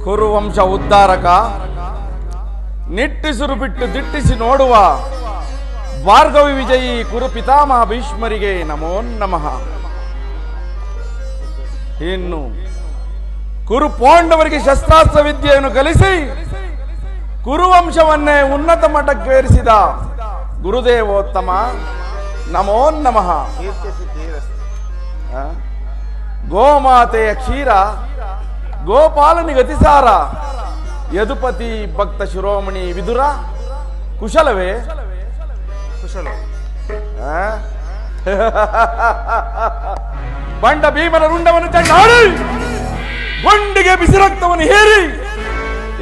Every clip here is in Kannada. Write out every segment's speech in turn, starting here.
ಕುರುವಂಶ ಉದ್ಧಾರಕ, ನಿಟ್ಟಿಸುರು ಬಿಟ್ಟು ದಿಟ್ಟಿಸಿ ನೋಡುವ ಭಾರ್ಗವಿ ವಿಜಯಿ ಕುರು ಪಿತಾಮಹ ಭೀಷ್ಮರಿಗೆ ನಮೋ ನಮಃ. ಇನ್ನು ಕುರು ಪಾಂಡವರಿಗೆ ಶಸ್ತ್ರಾಸ್ತ್ರ ವಿದ್ಯೆಯನ್ನು ಕಲಿಸಿ ಕುರುವಂಶವನ್ನೇ ಉನ್ನತ ಮಟ್ಟಕ್ಕೇರಿಸಿದ ಗುರುದೇವೋತ್ತಮ ನಮೋ ನಮಃ. ಗೋಮಾತೆಯ ಕ್ಷೀರ, ಗೋಪಾಲನಿಗೆ ಅತಿಸಾರ, ಯದುಪತಿ ಭಕ್ತ ಶಿರೋಮಣಿ ವಿದುರ ಕುಶಲವೇ? ಕುಶಲ. ಬಂಡ ಭೀಮನ ರುಂಡವನ್ನು ಚೆಂಡಾಡಿ ಗುಂಡಿಗೆ ಬಿಸಿ ರಕ್ತವನ್ನು ಹೇರಿ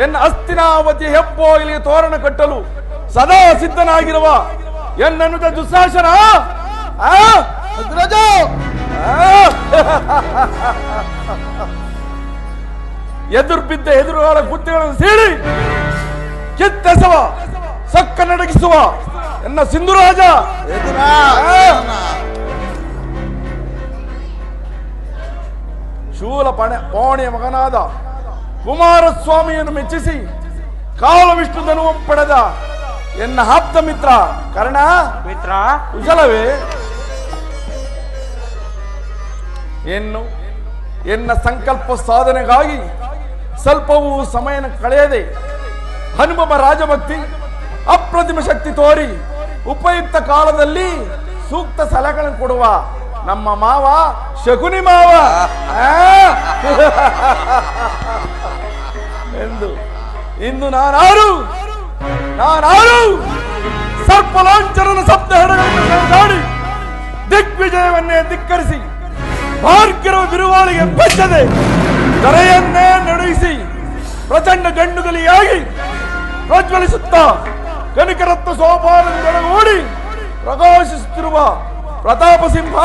ಎನ್ನ ಅಸ್ತಿನಾವತಿಯ ಹೆಪ್ಪೋಗಿಲಿಗೆ ತೋರಣ ಕಟ್ಟಲು ಸದಾ ಸಿದ್ಧನಾಗಿರುವ ಎನ್ನನುತ ದುಸ್ಸಾಸನ ಎದುರ್ಬಿದ್ದ ಎದುರುಗಳ ಬುದ್ಧಿಗಳನ್ನು ಸೀಳಿ ಕಿತ್ತೆಸವ ಸಕ್ಕ ನಡಗಿಸುವ ಎನ್ನ ಸಿಂಧುರಾಜ ಶೂಲ ಪಾಣಿಯ ಮಗನಾದ ಕುಮಾರಸ್ವಾಮಿಯನ್ನು ಮೆಚ್ಚಿಸಿ ಕಾಲವಿಷ್ಣು ಧನುವನ್ನು ಪಡೆದ ಎನ್ನ ಆಪ್ತ ಮಿತ್ರ ಕರ್ಣ ಮಿತ್ರ ಕುಶಲವೇ? ಎನ್ನ ಸಂಕಲ್ಪ ಸಾಧನೆಗಾಗಿ ಸ್ವಲ್ಪವೂ ಸಮಯ ಕಳೆಯದೆ ಹನುಮ ರಾಜಭಕ್ತಿ ಅಪ್ರತಿಮ ಶಕ್ತಿ ತೋರಿ ಉಪಯುಕ್ತ ಕಾಲದಲ್ಲಿ ಸೂಕ್ತ ಸಲಹೆಗಳನ್ನು ಕೊಡುವ ನಮ್ಮ ಮಾವ ಶಕುನಿ ಮಾವ ಎಂದು ಇಂದು ನಾನಾರು ಸರ್ಪಲಾಂಚರನ ಸಪ್ತ ಹೆಡಗಳನ್ನು ದಾಡಿ ದಿಗ್ವಿಜಯವನ್ನೇ ಧಿಕ್ಕರಿಸಿ ಭಾರ್ಗವ ಬಿರುವಾಳಿಗೆ ಬೆಚ್ಚದೆ ದರೆಯನ್ನೇ ನಡೆಸಿ ಪ್ರಚಂಡ ಗಂಡುಗಲಿಯಾಗಿ ಪ್ರಜ್ವಲಿಸುತ್ತಾ ಕನಿಕರತ್ನ ಸೋಪಾನದೊಳಗೂಡಿ ಪ್ರಕಾಶಿಸುತ್ತಿರುವ ಪ್ರತಾಪ ಸಿಂಹ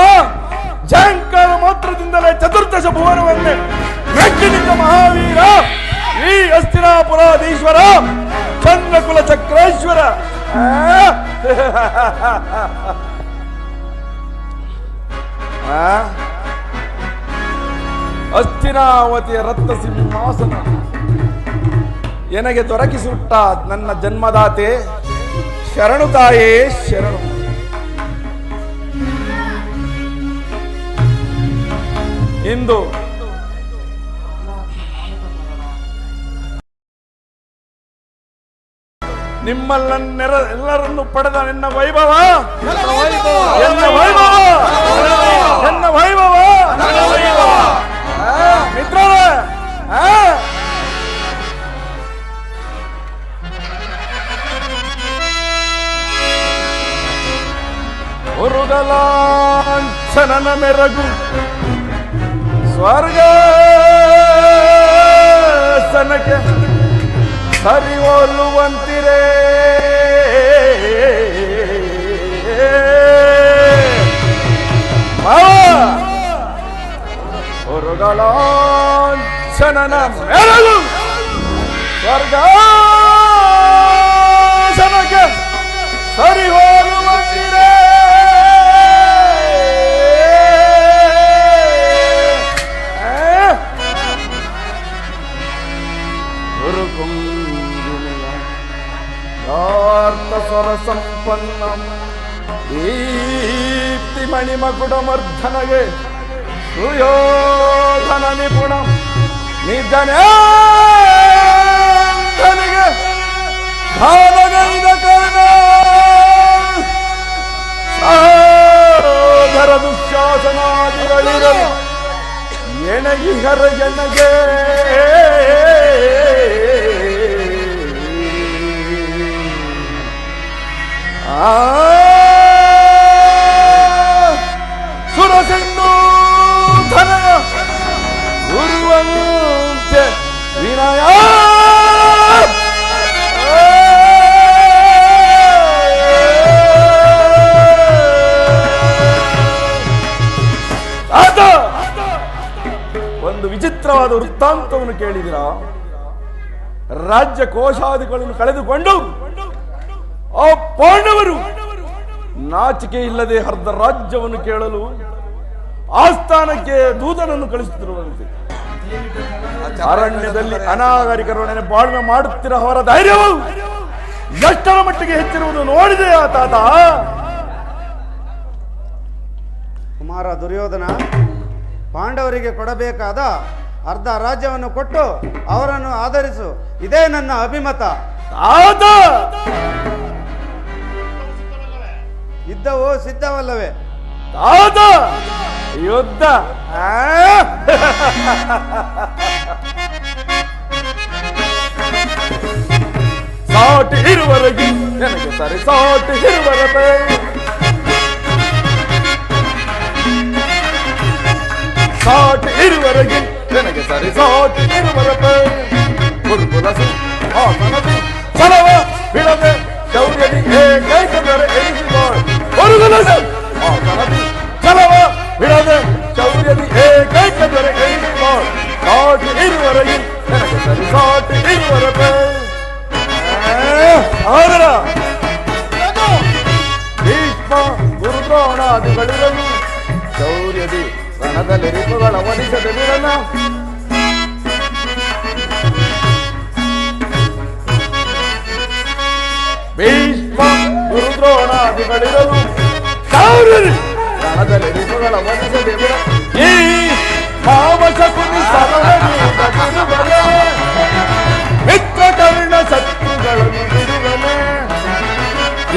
ಜಯಂಕಾರ ಮಾತ್ರದಿಂದಲೇ ಚತುರ್ದಶ ಭುವನವನ್ನೇ ಮೆಟ್ಟಿನಿಂದ ಮಹಾವೀರ ಈ ಹಸ್ತಿನಾಪುರಾಧೀಶ್ವರ ಚಂದ್ರಕುಲ ಚಕ್ರೇಶ್ವರ ಹಸ್ತಿನಾವತಿಯ ರತ್ನ ಸಿಂಹಾಸನ ಎನಗೆ ದೊರಕಿಸುಟ್ಟ ನನ್ನ ಜನ್ಮದಾತೆ ಶರಣು ತಾಯೇ ಶರಣು. ಇಂದು ಎಲ್ಲರನ್ನು ಪಡೆದ ನಿನ್ನ ವೈಭವ ಮಿತ್ರರೇ, ಉರುಗಲಾಂಛನನ ಮೆರಗು ಸ್ವರ್ಗ ಸನಕ್ಕೆ ಸರಿವೋಲುವಂತಿರೇ ಉರುಗಲಾಂಛನನ ಮೆರಗು ಸ್ವರ್ಗ ಸನಕ್ಕೆ ಸರಿವೋಲುವಂತಿರೇ ಸ್ವರ ಸಂಪನ್ನ ದೀಪ್ತಿ ಮಣಿಮಕುಡಮರ್ಧನಗೆ ಸುಯೋಧನ ನಿಪುಣ ನಿಧನಿಗೆ ಭಾವಗೈದ ಕರ್ಣ ಸಹೋದರ ದುಶ್ಯಾಸನಾದಿಗಳಿರಲು ಎಣಗಿಹರ ಜನಗೆ ಸುರಸಿಂಧು ಧನಯ ಗುರುವಂತೆ ವಿನಯ ಒಂದು ವಿಚಿತ್ರವಾದ ವೃತ್ತಾಂತವನ್ನು ಕೇಳಿದಿರಾ? ರಾಜ್ಯ ಕೋಶಾದಿಗಳನ್ನು ಕಳೆದುಕೊಂಡು ಆ ಪಾಂಡವರು ನಾಚಿಕೆ ಇಲ್ಲದೆ ಅರ್ಧ ರಾಜ್ಯವನ್ನು ಕೇಳಲು ಆಸ್ಥಾನಕ್ಕೆ ದೂತನನ್ನು ಕಳಿಸುತ್ತಿರುವಂತೆ. ಅರಣ್ಯದಲ್ಲಿ ಅನಾಗರಿಕರೊಡನೆ ಬಾಳ್ವೆ ಮಾಡುತ್ತಿರುವ ಅವರ ಧೈರ್ಯವು ಎಷ್ಟರ ಮಟ್ಟಿಗೆ ಹೆಚ್ಚಿರುವುದು ನೋಡಿದೆಯಾ ತಾತ? ಕುಮಾರ ದುರ್ಯೋಧನ, ಪಾಂಡವರಿಗೆ ಕೊಡಬೇಕಾದ ಅರ್ಧ ರಾಜ್ಯವನ್ನು ಕೊಟ್ಟು ಅವರನ್ನು ಆಧರಿಸು. ಇದೇ ನನ್ನ ಅಭಿಮತ. ತಾತ, ಯುದ್ಧವು ಸಿದ್ಧವಲ್ಲವೇ? ತಾತ, ಯುದ್ಧ ಸಾಟಿ ಇರುವರೆಗೆ ನನಗೆ ಸರಿ ಸಾಟಿ ಇರುವರತೆ. ಸಾಟಿ ಇರುವರೆಗೆ ನನಗೆ ಸರಿ ಸಾಟಿ ಇರುವರತೆ. ಗುರುಕುಲಸಿ ಹಾಸನದಿ ಛಲವ ಬಿಡದೆ ಶೌರ್ಯದಿ ಏಕೈಕದರೆ ಎನಿಸಿಕೊಳ್ಳ. ಗುರುಕುಲಸಿ ಹಾಸನದಿ ಛಲವ ಬಿಡದೆ ಶೌರ್ಯದಿ ಏಕೈಕದರೆ ಎನಿಸಿಕೊಳ್ಳ. ಸಾಟಿ ಇರುವರೆಗೆ ನನಗೆ ಸರಿ ಸಾಟಿ ಇರುವರತೆ. ಆದರ ಭೀಷ್ಮ ಗುರುದ್ರೋಣಾದಿಗಳಿರಲು ಶೌರ್ಯದಿ ರಣದಲ್ಲಿ ರಿಪುಗಳ ವಧಿಸದೆ ಬಿಡನ. ಭೀಷ್ಮ ಗುರುದ್ರೋಣಾದಿಗಳಿರಲು ಶೌರ್ಯದಿ ರಣದಲ್ಲಿ ರಿಪುಗಳ ವಧಿಸದೆ ಬಿಡ. ಈ ಮಾವಶಕುನಿ ಸರಳನೆ ಮಿತ್ರ ಕರ್ಣ ಶತ್ರುಗಳನ್ನು ಬಿಡುವನೆ.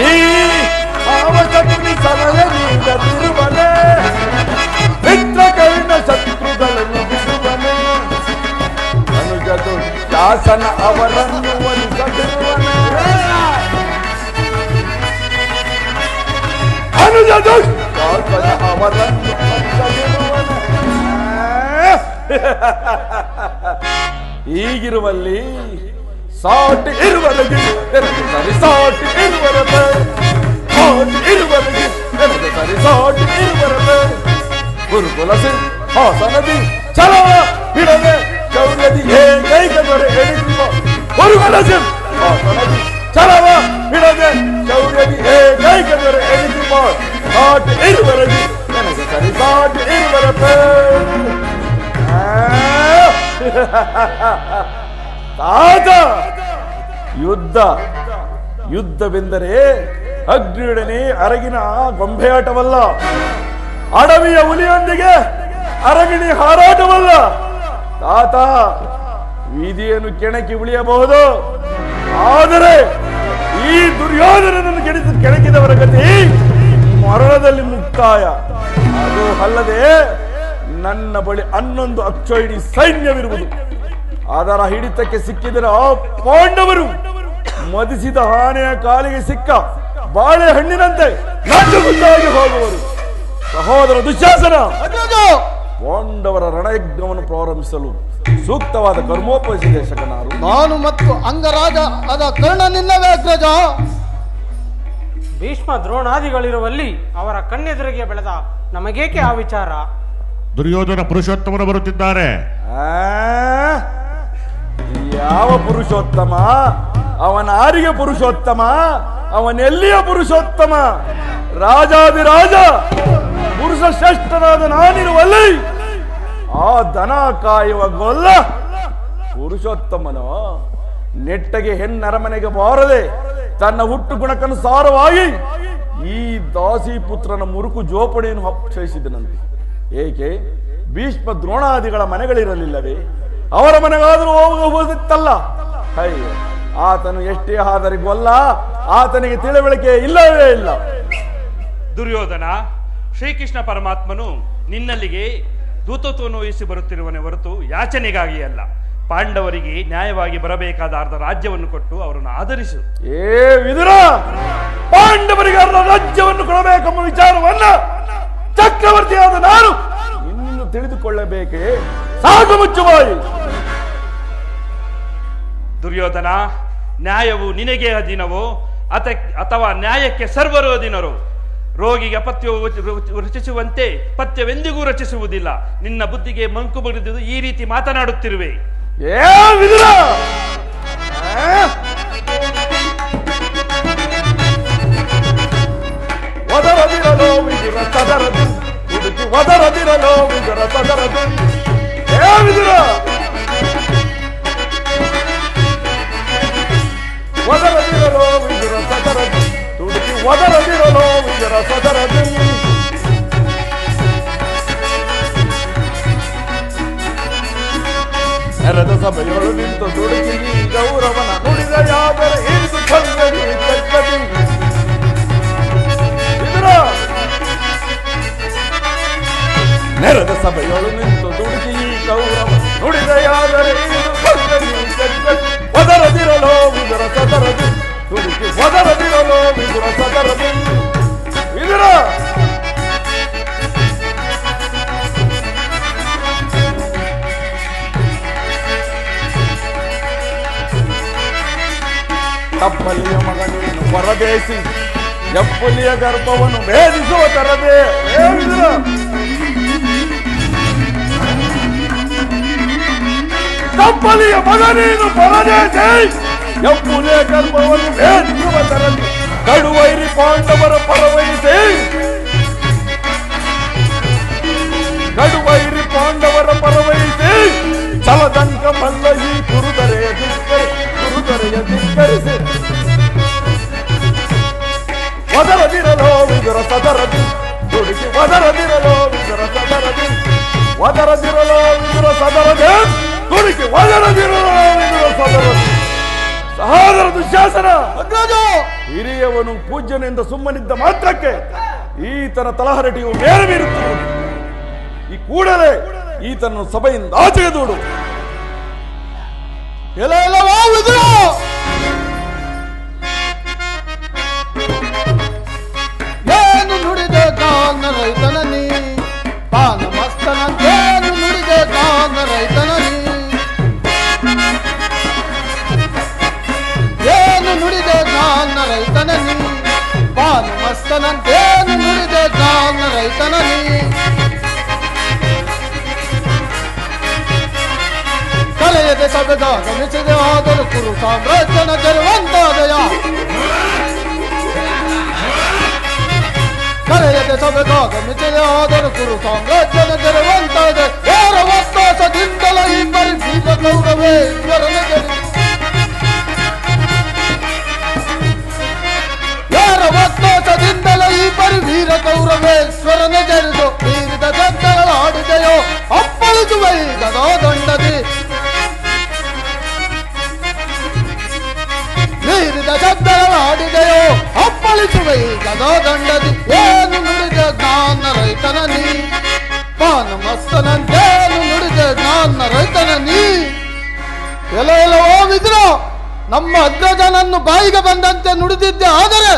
ಈ ಮಾವಶಕುನಿ ಸರಳನಿಂದ ತಿರುವನೆ ಮಿತ್ರ ಕರ್ಣ ಶತ್ರುಗಳನ್ನು ಬಿಡುವನೆ. ಅನುಜದು ಶಾಸನ ಅವರನ್ನು ಒಲಿಸದಿರುವನೆ. ಅನುಜದು ಶಾಸನ ಅವರನ್ನು ಒಲಿಸದಿರುವನೆ. ಹೀಗಿರುವಲ್ಲಿ ಸಾಟಿ ಇರುವರೆಗೆ ನನಗೆ ಸರಿ ಸಾಟಿ ಇರುವರತೆ. ಸಾಟಿ ಇರುವರೆಗೆ ನನಗೆ ಸರಿ ಸಾಟಿ ಇರುವರತೆ. ಗುರುಕುಲಸಿ ಹಾಸನದಿ ಛಲವ ಬಿಡದೆ ಶೌರ್ಯದಿ ಏಕೈಕದರೆ ಎನಿಸುವ. ಗುರುಕುಲಸಿ ಹಾಸನದಿ ಛಲವ ಬಿಡದೆ ಶೌರ್ಯದಿ ಏಕೈಕದರೆ ಎನಿಸುವ. ಸಾಟಿ ಇರುವರೆಗೆ ನನಗೆ ಸರಿ ಸಾಟಿ ಇರುವರತೆ. ತಾತ, ಯುದ್ಧ ಯುದ್ಧವೆಂದರೆ ಅಗ್ನಿಯೊಡನೆ ಅರಗಿನ ಗೊಂಬೆಯಾಟವಲ್ಲ. ಅಡವಿಯ ಹುಲಿಯೊಂದಿಗೆ ಅರಗಿಣಿ ಹಾರಾಟವಲ್ಲ. ತಾತ, ವಿಧಿಯನ್ನು ಕೆಣಕಿ ಉಳಿಯಬಹುದು, ಆದರೆ ಈ ದುರ್ಯೋಧನನನ್ನು ಕೆಣಕಿದವರ ಗತಿ ಮರಣದಲ್ಲಿ ಮುಕ್ತಾಯ. ಅದು ಅಲ್ಲದೆ ನನ್ನ ಬಳಿ 11 ಅಕ್ಷೋಹಿಣಿ ಸೈನ್ಯವಿರುವುದು. ಅದರ ಹಿಡಿತಕ್ಕೆ ಸಿಕ್ಕಿದರೆ ಆ ಪಾಂಡವರು ಮದಿಸಿದ ಆನೆಯ ಕಾಲಿಗೆ ಸಿಕ್ಕ ಬಾಳೆಹಣ್ಣಿನಂತೆ ನಡುಗುತ್ತಾಗಿ ಹೋಗುವರು. ಸಹೋದರ ದುಶ್ಯಾಸನ, ಪಾಂಡವರ ರಣಯಜ್ಞವನ್ನು ಪ್ರಾರಂಭಿಸಲು ಸೂಕ್ತವಾದ ಕರ್ಮೋಪದೇಶಕನಾರು ನಾನು ಮತ್ತು ಅಂಗರಾಜ ಆದ ಕರ್ಣನಿಲ್ಲವೇ ಅಗ್ರಜ? ಭೀಷ್ಮ ದ್ರೋಣಾದಿಗಳಿರುವಲ್ಲಿ ಅವರ ಕಣ್ಣೆದುರಿಗೆ ಬೆಳೆದ ನಮಗೇಕೆ ಆ ವಿಚಾರ? ದುರ್ಯೋಧನ ಪುರುಷೋತ್ತಮರು ಬರುತ್ತಿದ್ದಾರೆ. ಯಾವ ಪುರುಷೋತ್ತಮ? ಅವನ ಆರಿಗೆ ಪುರುಷೋತ್ತಮ? ಅವನೆಲ್ಲಿಯ ಪುರುಷೋತ್ತಮ? ರಾಜಾದಿರಾಜ ಪುರುಷ ಶ್ರೇಷ್ಠನಾದ ನಾನಿರುವಲ್ಲಿ ಆ ದನ ಕಾಯುವ ಗೊಲ್ಲ ಪುರುಷೋತ್ತಮನೋ? ನೆಟ್ಟಗೆ ಹೆಣ್ಣರಮನೆಗೆ ಬಾರದೆ ತನ್ನ ಹುಟ್ಟು ಗುಣಕ್ಕನುಸಾರವಾಗಿ ಈ ದಾಸಿ ಪುತ್ರನ ಮುರುಕು ಜೋಪಡಿಯನ್ನು ಅಪಚಯಿಸಿದನಂತೆ. ಏಕೆ? ಭೀಷ್ಮ ದ್ರೋಣಾದಿಗಳ ಮನೆಗಳಿರಲಿಲ್ಲವೇ? ಅವರ ಮನೆಗಾದರೂ ಹೋಗುತ್ತಿತ್ತಲ್ಲ. ಅಯ್ಯೋ, ಆತನು ಎಷ್ಟೇ ಆದರೆ ಗೊಲ್ಲ, ಆತನಿಗೆ ತಿಳುವಳಿಕೆ ಇಲ್ಲವೇ ಇಲ್ಲ. ದುರ್ಯೋಧನ, ಶ್ರೀಕೃಷ್ಣ ಪರಮಾತ್ಮನು ನಿನ್ನಲ್ಲಿಗೆ ದೂತತ್ವವನ್ನು ವಹಿಸಿ ಬರುತ್ತಿರುವನೇ ಹೊರತು ಯಾಚನೆಗಾಗಿ ಅಲ್ಲ. ಪಾಂಡವರಿಗೆ ನ್ಯಾಯವಾಗಿ ಬರಬೇಕಾದ ಅರ್ಧ ರಾಜ್ಯವನ್ನು ಕೊಟ್ಟು ಅವರನ್ನು ಆಧರಿಸು. ಏ ವಿದುರ, ಪಾಂಡವರಿಗೆ ಅರ್ಧ ರಾಜ್ಯವನ್ನು ಕೊಡಬೇಕೆಂಬ ವಿಚಾರವನ್ನ ಚಕ್ರವರ್ತಿಯಾದ ನಾನು ಇನ್ನೂ ತಿಳಿದುಕೊಳ್ಳಬೇಕೆ? ಸಾಕು ಮುಚ್ಚುವಾಯಿ. ದುರ್ಯೋಧನ, ನ್ಯಾಯವು ನಿನಗೆ ಅಧೀನವೋ ಅಥವಾ ನ್ಯಾಯಕ್ಕೆ ಸರ್ವರು ಅಧೀನರು? ರೋಗಿಗೆ ಪಥ್ಯವು ರಚಿಸುವಂತೆ ಪಥ್ಯವೆಂದಿಗೂ ರಚಿಸುವುದಿಲ್ಲ. ನಿನ್ನ ಬುದ್ಧಿಗೆ ಮಂಕು ಬಡಿದು ಈ ರೀತಿ ಮಾತನಾಡುತ್ತಿರುವೆ. ಏ ವಿದುರ, ಒದರದಿರಲೋ ವಿದುರ ಸದರದಿ ಹುಡುಕಿ ಒದರ ಒದರದಿರಲು ವಿದುರ ಸದರದು ಏ ವಿದುರ ಒದರದಿರಲು ವಿದುರ ಸದರದು ತುಡುಕಿ ಒದರದಿರಲು ವಿದುರ ಸದರದು ನೆರೆದ ಸಭೆಯೊಳು ನಿಂತು ದುಡುಕಿ ಈ ಗೌರವನ ನುಡಿದ ಯಾದರೆ ಹಿಡಿದು ಚಂದದಿ ಚಕ್ಕದಿ ವಿದುರ ನೆರೆದ ಸಭೆಯೊಳು ನಿಂತು ದುಡುಕಿ ಈ ಗೌರವ ನುಡಿದ ಯಾದರೆ ಹಿಡಿದು ಚಂದದಿ ಚಕ್ಕದಿ ಒದರದಿರಲು ವಿದುರ ಸದರದು ತುಡುಕಿ ಒದರದಿರಲು ವಿದುರ ಸದರದು ವಿದುರ ತಪ್ಪಲಿಯ ಮಗನೇನು ಪರದೇಸಿ ಎಪ್ಪಲಿಯ ಗರ್ಭವನ್ನು ಭೇದಿಸುವ ತರದೆ ತಪ್ಪಲಿಯ ಮಗನೇನು ಪರದೇಸಿ ಎಪ್ಪುಲಿಯ ಗರ್ಭವನ್ನು ಭೇದಿಸುವ ತರದೆ ಕಡುವೈರಿ ಪಾಂಡವರ ಪರವಹಿಸಿ ಕಡುವೈರಿ ಪಾಂಡವರ ಪರವಹಿಸಿ ಛಲದಂಕ ಮಲ್ಲ ಈ ಕುರುದರೆಯ ಧಿಕ್ಕರಿಸಿ ಒದರದಿರಲು ವಿದುರ ಸದರದಿ ದುಡುಕಿ ಒದರದಿರಲು ವಿದುರ ಸದರದಿ ಒದರದಿರಲು ವಿದುರ ಸದರದಿ ದುಡುಕಿ ಒದರದಿರಲು ವಿದುರ ಸದರದಿ ಸಹೋದರ ದುಶ್ಯಾಸನ ಹಿರಿಯವನು ಪೂಜ್ಯನಿಂದ ಸುಮ್ಮನಿದ್ದ ಮಾತ್ರಕ್ಕೆ ಈತನ ತಲಹರಟಿಯು ಮೇಲೆ ಬೀರುತ್ತದೆ. ಈ ಕೂಡಲೇ ಈತನನ್ನು ಸಭೆಯಿಂದ ಆಚೆಗೆ ದೂಡು. ಏನು ನುಡಿದೆ ಕಾನ ರೈತನ ನೀ ಪಾನ ಮಸ್ತನಂತೇನು ನುಡಿದೆ ಕಾನ ರೈತನ ನೀ ಏನು ನುಡಿದೆ ಕಾನ ರೈತನ ನೀ ಪಾನ ಮಸ್ತನಂತೇನು ನುಡಿದೆ ಕಾನ ರೈತನ ನೀ ಕಲೆಯದೆ ಸಬೆದ ಗಮಿಸಿದೆ ಆದರೂ ಕುರು ಸಾಮ್ರಾಜ್ಯನ ಜರುವಂತಾದಯ ಕಲೆಯದೆ ಸಬೆದ ಗಮಿಸಿದೆ ಆದರೂ ಕುರು ಸಾಮ್ರಾಜ್ಯನ ಜರುವಂತಾದ ಯಾರ ಒತ್ತಾಸದಿಂದಲ ಈ ಪರಿಭೀತ ಗೌರವೇ ಈಶ್ವರನ ಜರಿ ಯಾರ ಒತ್ತಾಸದಿಂದಲ ಈ ಪರಿವೀರ ಗೌರವೇಶ್ವರನ ಜರಿದು ಮೀರಿದ ಜಗ್ಗಗಳ ಆಡಿದೆಯೋ ಅಪ್ಪಳಿಸುವ ಈ ಗದಾ ದಂಡದಿ ಮೀರಿದ ಶಬ್ದಗಳ ಆಡಿದೆಯೋ ಅಪ್ಪಳಿಸುವ ಈ ಗದಾ ದಂಡದಿ ಏನು ನುಡಿದ ಜ್ಞಾನ ರೈತನ ನೀ ಪಾನ ಮಸ್ತನಂತೇನು ನುಡಿದ ಜ್ಞಾನ ರೈತನ ನೀ ಎಲ್ಲವೋ ವಿದ್ರ ನಮ್ಮ ಅಗ್ರಜನನ್ನು ಬಾಯಿಗೆ ಬಂದಂತೆ ನುಡಿದಿದ್ದೆ ಆದರೆ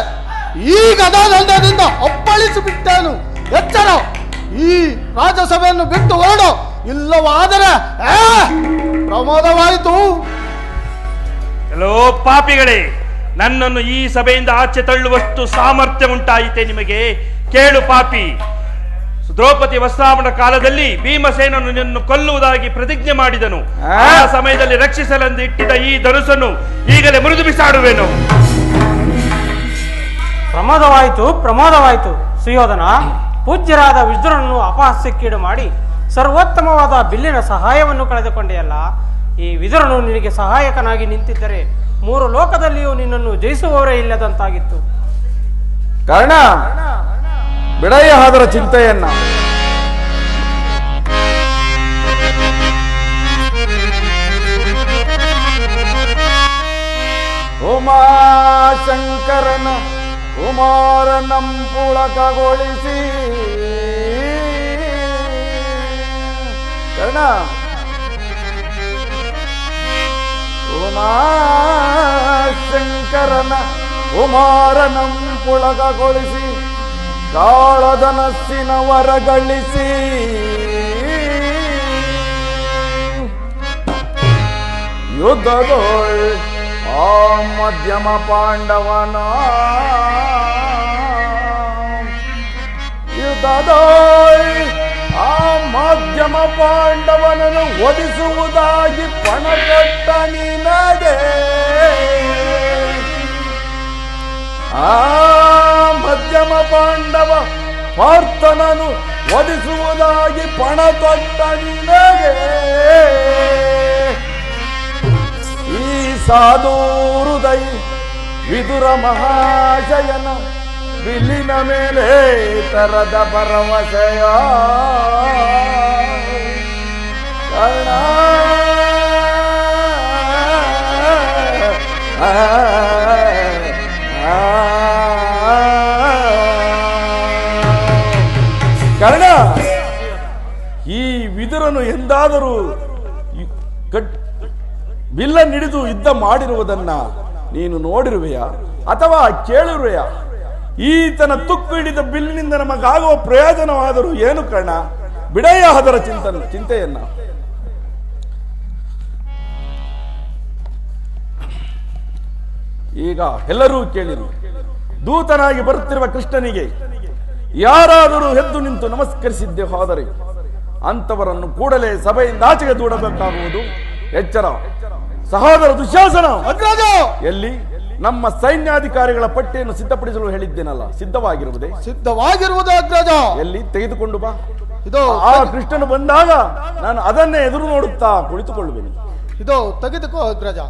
ಈ ಗದಾದಂಡದಿಂದ ಅಪ್ಪಳಿಸಿ ಬಿಟ್ಟೇನು. ಎಚ್ಚರ, ಈ ರಾಜಸಭೆಯನ್ನು ಬಿಟ್ಟು ಹೊರಡು, ಇಲ್ಲವಾದರೆ ಪ್ರಮಾದವಾಯಿತು. ಎಲ್ಲೋ ಪಾಪಿಗಳೇ, ನನ್ನನ್ನು ಈ ಸಭೆಯಿಂದ ಆಚೆ ತಳ್ಳುವಷ್ಟು ಸಾಮರ್ಥ್ಯ ಉಂಟಾಯಿತೆ ನಿಮಗೆ? ಕೇಳು ಪಾಪಿ, ದ್ರೌಪದಿ ವಸ್ತ್ರಾಪಣ ಕಾಲದಲ್ಲಿ ಭೀಮಸೇನನು ನಿನ್ನನ್ನು ಕೊಲ್ಲುವುದಾಗಿ ಪ್ರತಿಜ್ಞೆ ಮಾಡಿದನು. ಆ ಸಮಯದಲ್ಲಿ ರಕ್ಷಿಸಲೆಂದು ಇಟ್ಟಿದ್ದ ಈ ಧನುಸನ್ನು ಈಗಲೇ ಮುರಿದು ಬಿಸಾಡುವೆನು. ಪ್ರಮಾದವಾಯಿತು ಸುಯೋಧನ. ಪೂಜ್ಯರಾದ ವಿದುರನನ್ನು ಅಪಹಾಸ್ಯಕ್ಕೀಡು ಮಾಡಿ ಸರ್ವೋತ್ತಮವಾದ ಬಿಲ್ಲಿನ ಸಹಾಯವನ್ನು ಕಳೆದುಕೊಂಡೆಯಲ್ಲ. ಈ ವಿದುರನು ನಿನಗೆ ಸಹಾಯಕನಾಗಿ ನಿಂತಿದ್ದರೆ 3 ಲೋಕದಲ್ಲಿಯೂ ನಿನ್ನನ್ನು ಜಯಿಸುವವರೇ ಇಲ್ಲದಂತಾಗಿತ್ತು. ಕರ್ಣ, ಬಿಡಯ್ಯ ಅದರ ಚಿಂತೆಯನ್ನ. ಉಮಾಶಂಕರನ ಕುಮಾರನಂ ಪುಳಕಗೊಳಿಸಿ ಕರ್ಣ, ಉಮಾಶಂಕರನ ಕುಮಾರನಂ ಪುಳಕಗೊಳಿಸಿ ಕಾಳಧನಸ್ಸಿನ ವರಗಳಿಸಿ ಯುದ್ಧದೋಳ್ ಆ ಮಧ್ಯಮ ಪಾಂಡವನ ಯುದ್ಧದೋಳ್ ಆ ಮಧ್ಯಮ ಪಾಂಡವನನ್ನು ಒದಿಸುವುದಾಗಿ ಪಣಕೊಟ್ಟ ನಿನಗೆ ಆ ಮಧ್ಯಮ ಪಾಂಡವ ಪಾರ್ಥನನು ವಧಿಸುವುದಾಗಿ ಎಂಬುದಾಗಿ ಪಣ ತೊಟ್ಟ ನಿನಗೆ ಈ ಸಾಧು ಹೃದಯ ವಿದುರ ಮಹಾಶಯನ ಬಿಲ್ಲಿನ ಮೇಲೆ ತರದ ಭರವಸೆಯ ಕರ್ಣ ಕರ್ಣ, ಈ ವಿದುರನು ಎಂದಾದರೂ ಬಿಲ್ಲನ್ನು ಹಿಡಿದು ಯುದ್ಧ ಮಾಡಿರುವುದನ್ನ ನೀನು ನೋಡಿರುವೆಯಾ ಅಥವಾ ಕೇಳಿರುವೆಯಾ? ಈತನ ತುಕ್ಕು ಹಿಡಿದ ಬಿಲ್ಲಿನಿಂದ ನಮಗಾಗುವ ಪ್ರಯೋಜನವಾದರೂ ಏನು ಕರ್ಣ? ಬಿಡಯ್ಯ ಅದರ ಚಿಂತೆಯನ್ನ. ಈಗ ಎಲ್ಲರೂ ಕೇಳಿರು, ದೂತನಾಗಿ ಬರುತ್ತಿರುವ ಕೃಷ್ಣನಿಗೆ ಯಾರಾದರೂ ಎದ್ದು ನಿಂತು ನಮಸ್ಕರಿಸಿದ್ದೆ ಹೋದರೆ ಅಂತವರನ್ನು ಕೂಡಲೇ ಸಭೆಯಿಂದ ಆಚೆಗೆ ದೂಡಬೇಕಾಗುವುದು. ಎಚ್ಚರ. ಸಹೋದರ ದುಶ್ಯಾಸನ, ಎಲ್ಲಿ ನಮ್ಮ ಸೈನ್ಯಾಧಿಕಾರಿಗಳ ಪಟ್ಟಿಯನ್ನು ಸಿದ್ಧಪಡಿಸಲು ಹೇಳಿದ್ದೇನಲ್ಲ, ಸಿದ್ಧವಾಗಿರುವುದೇ? ಸಿದ್ಧವಾಗಿರುವುದೇ ಅಗ್ರಜ. ಎಲ್ಲಿ? ತೆಗೆದುಕೊಂಡು ಬಾ. ಇದು ಆ ಕೃಷ್ಣನು ಬಂದಾಗ ನಾನು ಅದನ್ನೇ ಎದುರು ನೋಡುತ್ತಾ ಕುಳಿತುಕೊಳ್ಳುವೆನು. ಇದು ತೆಗೆದುಕೋ ಅಗ್ರಜ.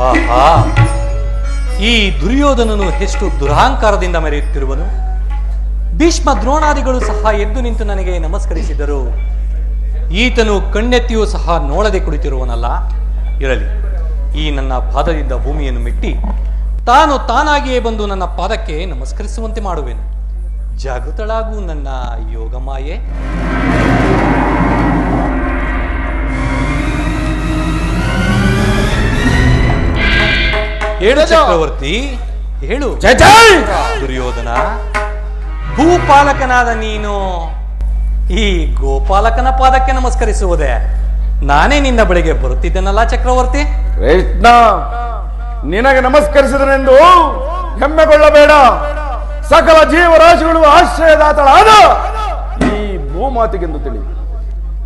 ಆಹಾ, ಈ ದುರ್ಯೋಧನನು ಎಷ್ಟು ದುರಹಂಕಾರದಿಂದ ಮೆರೆಯುತ್ತಿರುವನು. ಭೀಷ್ಮ ದ್ರೋಣಾದಿಗಳು ಸಹ ಎದ್ದು ನಿಂತು ನನಗೆ ನಮಸ್ಕರಿಸಿದರು. ಈತನು ಕಣ್ಣೆತ್ತಿಯೂ ಸಹ ನೋಡದೆ ಕುಳಿತಿರುವನಲ್ಲ. ಇರಲಿ, ಈ ನನ್ನ ಪಾದದಿಂದ ಭೂಮಿಯನ್ನು ಮೆಟ್ಟಿ ತಾನು ತಾನಾಗಿಯೇ ಬಂದು ನನ್ನ ಪಾದಕ್ಕೆ ನಮಸ್ಕರಿಸುವಂತೆ ಮಾಡುವೆನು. ಜಾಗೃತಳಾಗು ನನ್ನ ಯೋಗಮಾಯೆ. ಹೇಳು ಚಕ್ರವರ್ತಿ, ಹೇಳು. ದುರ್ಯೋಧನ, ಭೂಪಾಲಕನಾದ ನೀನು ಈ ಗೋಪಾಲಕನ ಪಾದಕ್ಕೆ ನಮಸ್ಕರಿಸುವುದೇ? ನಾನೇ ನಿನ್ನ ಬಳಿಗೆ ಬರುತ್ತಿದ್ದೇನಲ್ಲ ಚಕ್ರವರ್ತಿ. ಕೃಷ್ಣ, ನಿನಗೆ ನಮಸ್ಕರಿಸಿದನೆಂದು ಹೆಮ್ಮೆಗೊಳ್ಳಬೇಡ. ಸಕಲ ಜೀವರಾಶಿಗಳು ಆಶ್ರಯದಾತಳಾದ ಈ ಭೂಮಾತೆಗೆಂದು ತಿಳಿ.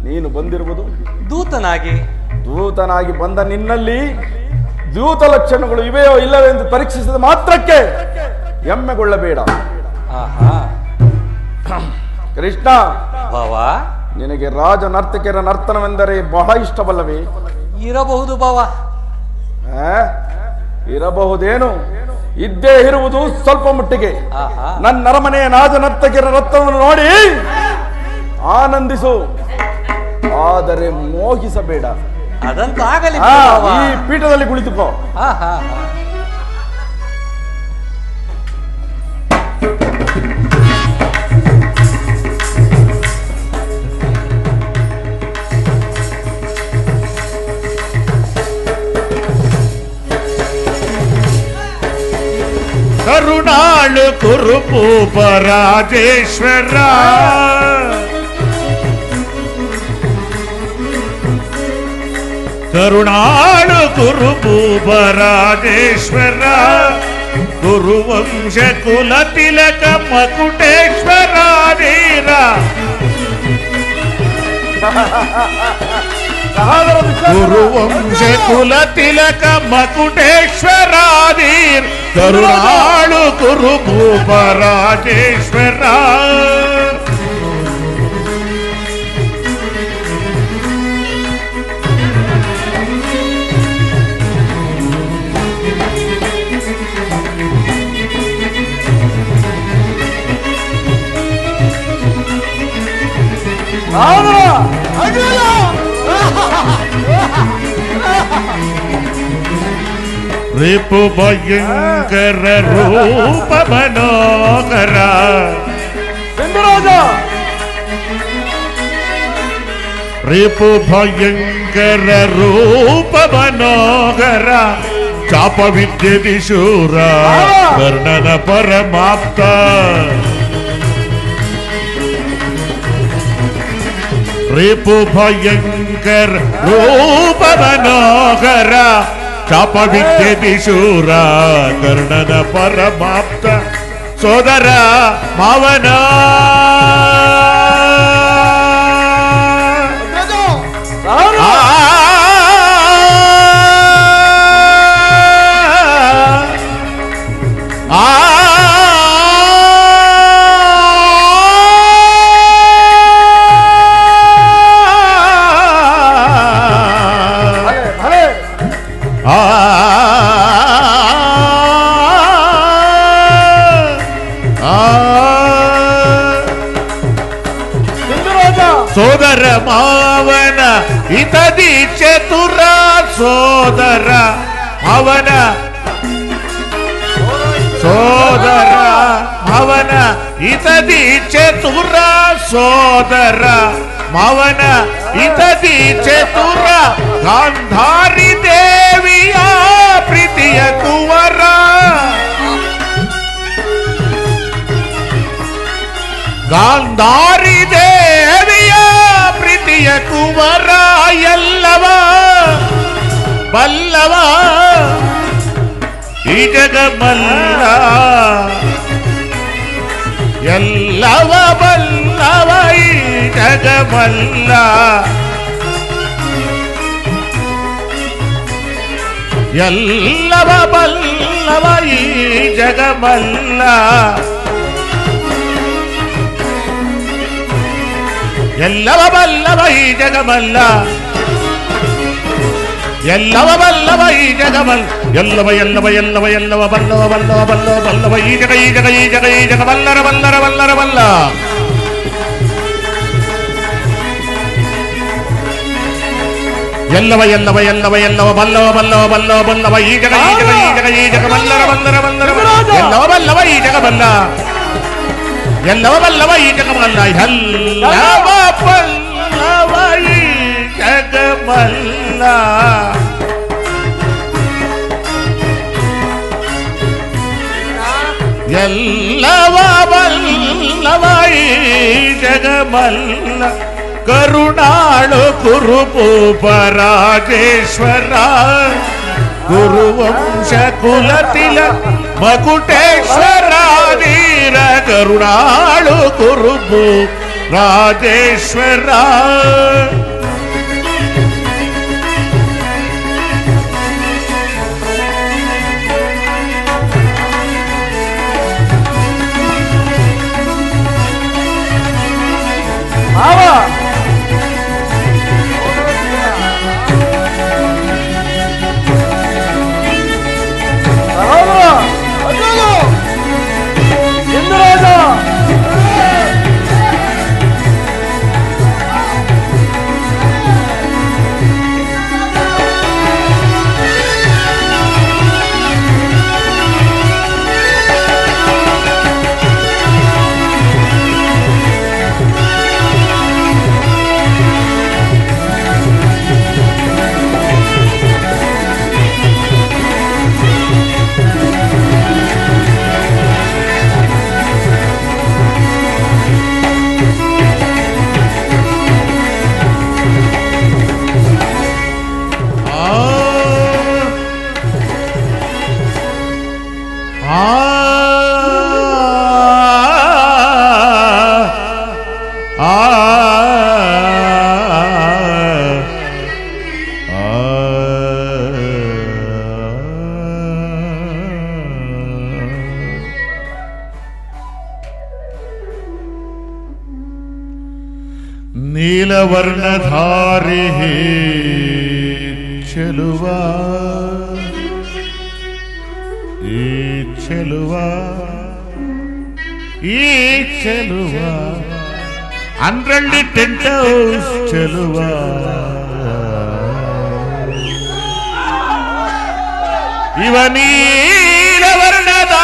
ನೀನು ಬಂದಿರುವುದು ದೂತನಾಗಿ ಬಂದ ನಿನ್ನಲ್ಲಿ ದೂತ ಲಕ್ಷಣಗಳು ಇವೆಯೋ ಇಲ್ಲವೆಂದು ಪರೀಕ್ಷಿಸಿದ ಮಾತ್ರಕ್ಕೆ ಹೆಮ್ಮೆಗೊಳ್ಳಬೇಡ. ಕೃಷ್ಣ, ನಿನಗೆ ರಾಜ ನರ್ತಕಿಯರ ನರ್ತನವೆಂದರೆ ಬಹಳ ಇಷ್ಟವಲ್ಲವೇ? ಇರಬಹುದು ಭಾವ. ಇರಬಹುದೇನು? ಇದ್ದೇ ಇರುವುದು ಸ್ವಲ್ಪ ಮಟ್ಟಿಗೆ. ನನ್ನ ಅರಮನೆಯ ರಾಜ ನರ್ತಕಿಯರ ನರ್ತನವನ್ನು ನೋಡಿ ಆನಂದಿಸು, ಆದರೆ ಮೋಹಿಸಬೇಡ. ಅದಂತೂ ಆಗಲಿ. ಈ ಪೀಠದಲ್ಲಿ ಕುಳಿತುಕೋ. ಕರುಣಾಳು ಕುರುಪೂಪ ರಾಜೇಶ್ವರ, ಕರುಣಾಳು ಕುರುಪೂಪ ರಾಜೇಶ್ವರ, ಗುರುವಂಶ ಕುಲ ತಿಲಕ ಮಕುಟೇಶ್ವರ ಧೀರ, ಗುರುವಂಶ ಕುಲ ತಿಲಕ ಮಕುಟೇಶ್ವರ ಧೀರ, ಕರುಣಾಳು ಕುರುಪೂಪ ರಾಜೇಶ್ವರ. ರಿಪು ಭಯಂಕರ ರೂಪ ಮನೋಹರ, ರಿಪು ಭಯಂಕರ ರೂಪ ಮನೋಹರ, ಚಾಪ ವಿದ್ಯೆ ಶೂರ ಕರ್ಣನ ಪರಮಾಪ್ತ, ರೇಪು ಭಯಂಕರ ರೂಪ ಮನೋಹರ ಚಾಪ ವಿದ್ಯೆ ಶೂರ ಕರ್ಣನ ಪರಮಾಪ್ತ ಸೋದರ ಮಾವನ ಸೋದರ ಮಾವನ ಇತದಿ ಚತುರ ಸೋದರ ಅವನ ಸೋದರ ಅವನ ಇತದಿ ಚತುರ ಸೋದರ ಮವನ ಇತದಿ ಚತುರ ಗಾಂಧಾರಿ ದೇವಿಯ ಪ್ರೀತಿಯ ಕುವರ ಗಾಂಧಾರಿ ದೇವಿಯ ಪ್ರೀತಿಯ ಕುವರ ಎಲ್ಲವ ಬಲ್ಲವ ಈ ಜಗಮಲ್ಲ ಎಲ್ಲವ ಬಲ್ಲವ ಈ ಜಗಮಲ್ಲ ಎಲ್ಲವ ಬಲ್ಲವ ಈ ಜಗಮಲ್ಲ ಎಲ್ಲವ ಬಲ್ಲವ ಈ ಜಗಮಲ್ಲ ಎಲ್ಲವ ಬಲ್ಲವ ಈ ಜಗಮಲ್ ಎಲ್ಲವ ಎಲ್ಲವ ಎಲ್ಲವ ಎಲ್ಲವ ಬಲ್ಲವ ಬಲ್ಲವ ಬಲ್ಲವ ಬಲ್ಲವ ಈ ಜಗ ಈ ಜಗ ಈ ಜಗ ಈ ಜಗ ಬಲ್ಲರ ಬಲ್ಲರ ಬಲ್ಲರ ಬಲ್ಲ ಎಲ್ಲವ ಎಲ್ಲವ ಎಲ್ಲವ ಎಲ್ಲವ ಬಲ್ಲವ ಬಲ್ಲವ ಬಲ್ಲವ ಬಲ್ಲವ ಈ ಜಗ ಈ ಜಗ ಈ ಜಗ ಈ ಜಗ ಬಲ್ಲರ ಬಲ್ಲರ ಬಲ್ಲರ ಎಲ್ಲವ ಬಲ್ಲವ ಈ ಜಗ ಬಲ್ಲ ಎಲ್ಲವ ಬಲ್ಲವ ಈ ಜಗಮಲ್ಲ ಎಲ್ಲವ ಬಲ್ಲವ ಈ ಜಗಮಲ್ಲ ಎಲ್ಲವ ಬಲ್ಲವ ಈ ಜಗಮಲ್ಲ ಕರುಣಾಳು ಕುರುಪೂಪ ರಾಜೇಶ್ವರ ಗುರುವಂಶ ಕುಲತಿಲ ಮಕುಟೇಶ್ವರ ಧೀರ ಕರುಣಾಳು ಕುರುಪು ರಾಜೇಶ್ವರ ನೀಲವರ್ಣಧಾರಿ ಚೆಲುವ ಈ ಚೆಲುವ ಈ ಚೆಲುವ ಅಂದ್ರಲ್ಲಿ ಟೆಂಟ್ ಹೌಸ್ ಚೆಲುವ ಇವ ನೀಲವರ್ಣದ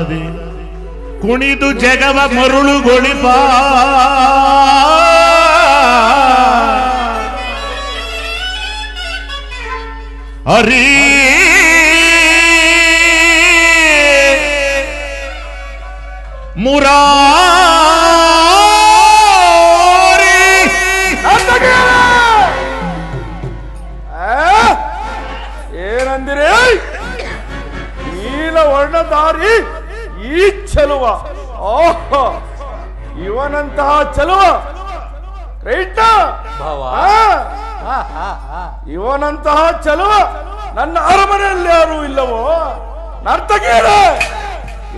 ಕೊಳಲನಾದದಿ ಕುಣಿದು ಜಗವ ಮರುಳುಗೊಳಿಪ ಅರೀ ಮುರಾರಿ ಏನಂದಿರಿ? ನೀಲ ವರ್ಣಧಾರಿ ಈ ಚೆಲುವ, ಓಹೋ ಇವನಂತಹ ಚೆಲುವ ರೈತ, ಇವನಂತಹ ಚೆಲುವ ನನ್ನ ಅರಮನೆಯಲ್ಲಿ ಯಾರು ಇಲ್ಲವೋ? ನರ್ತಕಿಯರ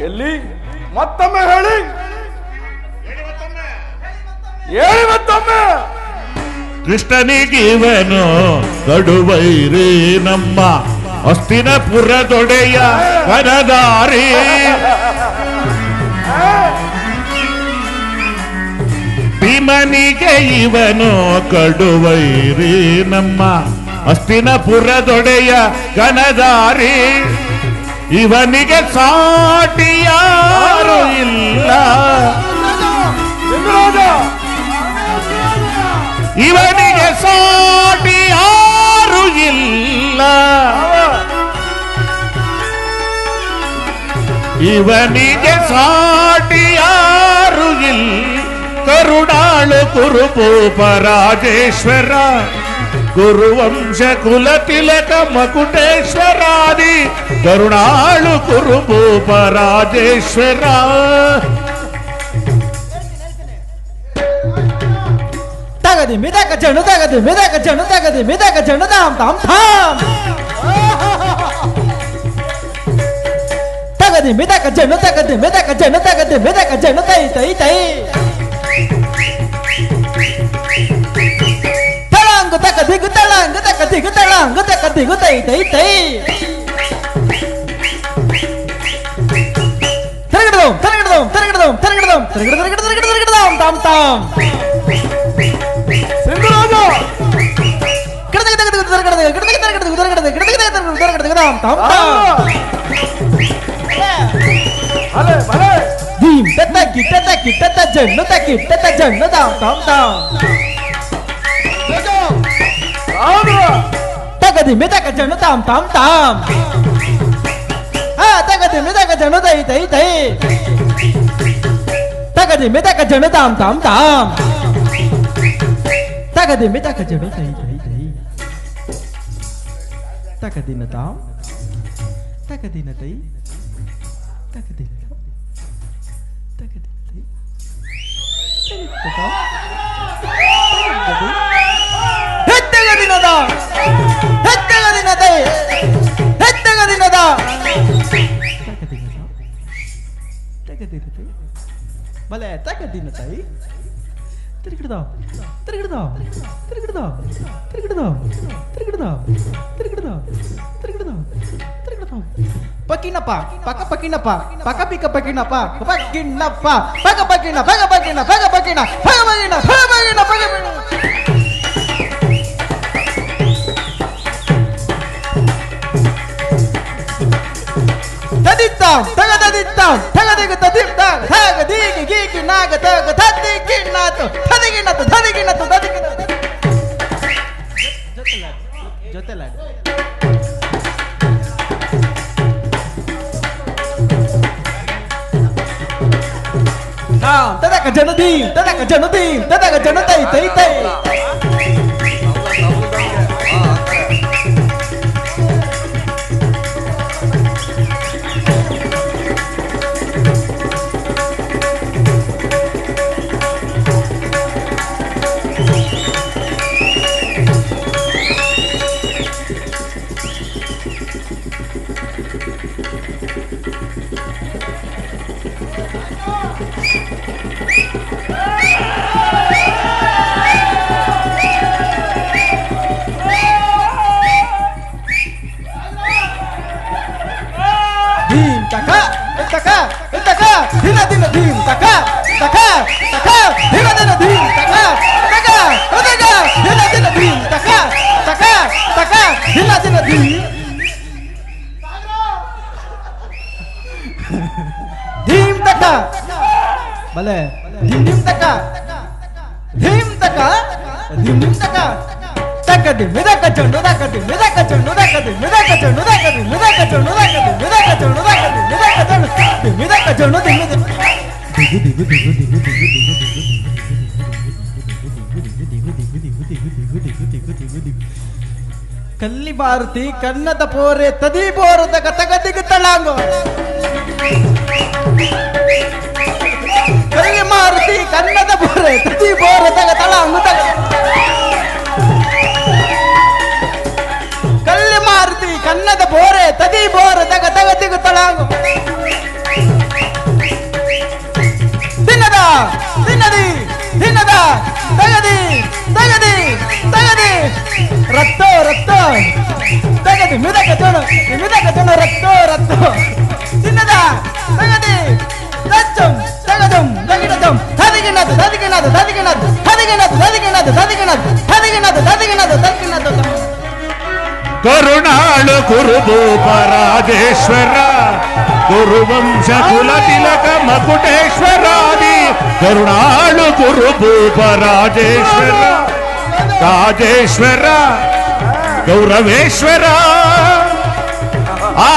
ಎಲ್ಲಿ? ಮತ್ತೊಮ್ಮೆ ಹೇಳಿ, ಹೇಳಿ ಮತ್ತೊಮ್ಮೆ. ಕೃಷ್ಣನಿಗಿವನು ಗಡುವೈರಿ ನಮ್ಮ ಹಸ್ತಿನಪುರದೊಡೆಯ ವನದಾರಿ ಭೀಮನಿಗೆ ಇವನು ಕಡುವೈರಿ ನಮ್ಮ ಹಸ್ತಿನಪುರದೊಡೆಯ ಗನದಾರಿ ಇವನಿಗೆ ಸಾಟಿ ಯಾರು ಇಲ್ಲ ಇವನಿಗೆ ಸಾಟಿ ಯಾರು ಇಲ್ಲ ಇವನಿಗೆ ಸಾಟಿ ಯಾರು ಇಲ್ಲ ಕರುಣಾಳು ಕುರುಭೂಪ ರಾಜೇಶ್ವರ ಗುರುವಂಶ ಕುಲ ತಿಲಕ ಮಕುಟೇಶ್ವರಾದಿ ಕರುಣಾಳು ಕುರುಭೂಪ ರಾಜೇಶ್ವರ ತಗದಿ ಮಿದಕ ಜಣು ತಗದಿ ಮಿದಕ ಜಣು ತಗದಿ ಮಿದಕ ಜಣು ತಾಮ್ ತಾಮ್ ತಾಮ್ ತಗದಿ ಮಿದಕ ಜಣು ತಗದಿ ಮಿದಕ ಜಣು ತಗದಿ ಮಿದಕ ಜಣು ತೈ ತೈ ತೈ ತಳಂಗು ತಕ ದಿಗು ತಳಂಗು ತಕ ದಿಗು ತಳಂಗು ತಕ ದಿಗು ತೈ ತೈ ತೈ ತಿರುಗಿಡೋಂ ತಿರುಗಿಡೋಂ ತಿರುಗಿಡೋಂ ತಿರುಗಿಡೋಂ ತಿರುಗಿಡ ತಿರುಗಿಡ ತಿರುಗಿಡ ತಿರುಗಿಡೋಂ ತಾಮ್ ತಾಮ್ ಸಿಂಧುರಾಜ ಗಿಡದಗೆ ತೆಗೆದು ಗಿಡದಗೆ ಗಿಡದಗೆ ತೆಗೆದು ಗಿಡದಗೆ ತೆಗೆದು ಗಿಡದಗೆ ತೆಗೆದು ತಾಮ್ ತಾಮ್ ಭಲೆ ಭಲೆ ಧೀಮ್ ತತ್ತ ಕಿಟ್ಟ ಕಿಟ್ಟ ಜಣ್ಣು ತ ಕಿಟ್ಟ ಜಣ್ಣು ತಾಮ್ ತಾಮ್ ತಾಮ್ ತಗದಿ ಮಿದಕ ಜಣ್ಣು ತಾಮ್ ತಾಮ್ ತಾಮ್ ಹಾ ತಗದಿ ಮಿದಕ ಜಣ್ಣು ತೈ ತೈ ತೈ ತಗದಿ ಮಿದಕ ಜಣ್ಣು ತಾಮ್ ತಾಮ್ ತಾಮ್ ತಗದಿ ಮಿದಕ ಜಣ್ಣು ತೈ ತೈ ತೈ ತಗದಿನ ತಾಮ್ ತಗದಿನ ತೈ ತಗದಿನ ತಗದಿನ ತೈ ಹೆತ್ತಗದಿನದ ಹೆತ್ತಗದಿನದ ಹೆತ್ತಗದಿನದ ತಗದಿನತೈ ಬಲೆ ತಗದಿನತೈ ತಿರುಗಿಡದ ತಿರುಗಿಡದ ತಿರುಗಿಡದ ತಿರುಗಿಡದ ತಿರುಗಿಡದ ತಿರುಗಿಡದ ತಿರುಗಿಡದ ತಿರುಗಿಡದ ಪಕಿನಪ್ಪ ಪಕ ಪಕಿನಪ್ಪ ಪಕ ಪಿಕ ಪಕಿನಪ್ಪ ಪಕಿನಪ್ಪ ಪಕ ಪಕಿನ ಪಕ ಪಕಿನ ಪಕ ಪಕಿನ ಪಕ ಪಕಿನ ಪಕ ಪಕಿನ ಪಕ ಪಕಿನ ತದಿತ್ತಾಂ ತಗದಿತ್ತಾಂ ತಗದಿಗ ತದಿತ್ತಾಂ ತಗದಿಗಿ ಗೀಗಿ ನಾಗ ತಗ ತದಿಗಿ ನಾತು ತದಿಗಿನತು ತದಿಗಿನತು ತದಿಗಿನತು ಜೊತೆಲಾಡಿ ತದಕ ಜನದೀಂ ತದಕ ಜನದೀಂ ತದಕ ಜನತೈ ತೈ ತೈ ದಿನ ದಿನ ಧೀಮ್ ತಕ ತಕ ತಕ ದಿನ ದಿನ ಧೀಮ್ ತಕ ತಕ ತಕ ದಿನ ದಿನ ಧೀಮ್ ತಕ ತಕ ತಕ ದಿನ ದಿನ ಧೀಮ್ ಧೀಮ್ ತಕ ಬಲೆ ಧಿಮ್ ತಕ ಧಿಮ್ ತಕ ಧಿಮ್ ತಕ ತಕದಿ ಮಿದಕ ಚಂಡು ದಕದಿ ಮಿದಕ ಚಂಡು ದಕದಿ ಮಿದಕ ಚಂಡು ದಕದಿ ಮಿದಕ ಚಂಡು ದಕದಿ ಮಿದಕ ಚಂಡು ದಕದಿ ಮಿದಕ ಚಂಡು ಮಿದಕ ಚಂಡು ದಿಗು ದಿಗು ದಿಗು ದಿಗು ಕಲ್ಲಿ ಭಾರತಿ ಕನ್ನದ ಪೋರೆ ತದಿ ಬೋರದ ಗತಗದಿಗ ತಳಾಂಗೋ ಕಲ್ಲಿ ಮಾರುತಿ ಕನ್ನದ ಪೋರೆ ತದಿ ಬೋರದ ತಳಾಂಗು ಕಲ್ಲಿ ಮಾರುತಿ ಕನ್ನದ ಪೋರೆ ತದಿ ಬೋರದ ಗತಗದಿಗ ತಳಾಂಗು ದಿನದ ದಿನದಿ ದಿನದ ತಗದಿ ತಗದಿ ತಗದಿ ರಕ್ತ ರಕ್ತ ತಗದಿ ಮಿದಕ ಚೋಣ ರಕ್ತ ರಕ್ತ ದಿನದ ತಗದಿ ತಚ್ಚಂ ತಗದಂ ತಗಿಡದಂ ತದಿಗಿನದ ತದಿಗಿನದ ತದಿಗಿನದ ತದಿಗಿನದ ತದಿಗಿನದ ತದಿಗಿನದ ತದಿಗಿನದ ತದಿಗಿನದ ತದಿಗಿನದ ಕರುಣಾಳು ಕುರುಭೂಪ ರಾಜೇಶ್ವರ ಗುರುವಂಶ ಕುಲ ತಿಲಕ ಮಕುಟೇಶ್ವರಾದಿ ಕರುಣಾಳು ಕುರುಭೂಪ ರಾಜೇಶ್ವರ ರಾಜೇಶ್ವರ ಗೌರವೇಶ್ವರ ಆ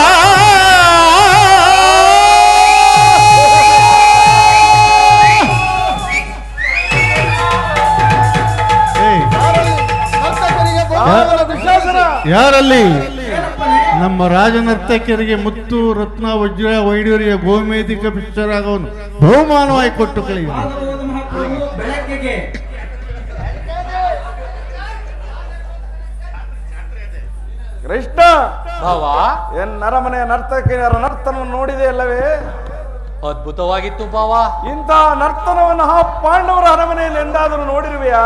ಯಾರಲ್ಲಿ ನಮ್ಮ ರಾಜನರ್ತಕಿಯರಿಗೆ ಮುತ್ತು ರತ್ನ ವಜ್ರ ವೈಡೂರ್ಯ ಗೋಮೇಧಿಕ ಪಿಕ್ಚರಾಗವನು ಬಹುಮಾನವಾಗಿ ಕೊಟ್ಟು ಕಳೆಯಿರಿ. ಕೃಷ್ಣ ಭಾವ ಎನ್ ನರಮನೆಯ ನರ್ತಕಿಯರ ನರ್ತನ ನೋಡಿದೆ ಅಲ್ಲವೇ? ಅದ್ಭುತವಾಗಿತ್ತು ಭಾವ. ಇಂಥ ನರ್ತನವನ್ನು ಆ ಪಾಂಡವರ ಅರಮನೆಯಲ್ಲಿ ಎಂದಾದರೂ ನೋಡಿರುವೆಯಾ?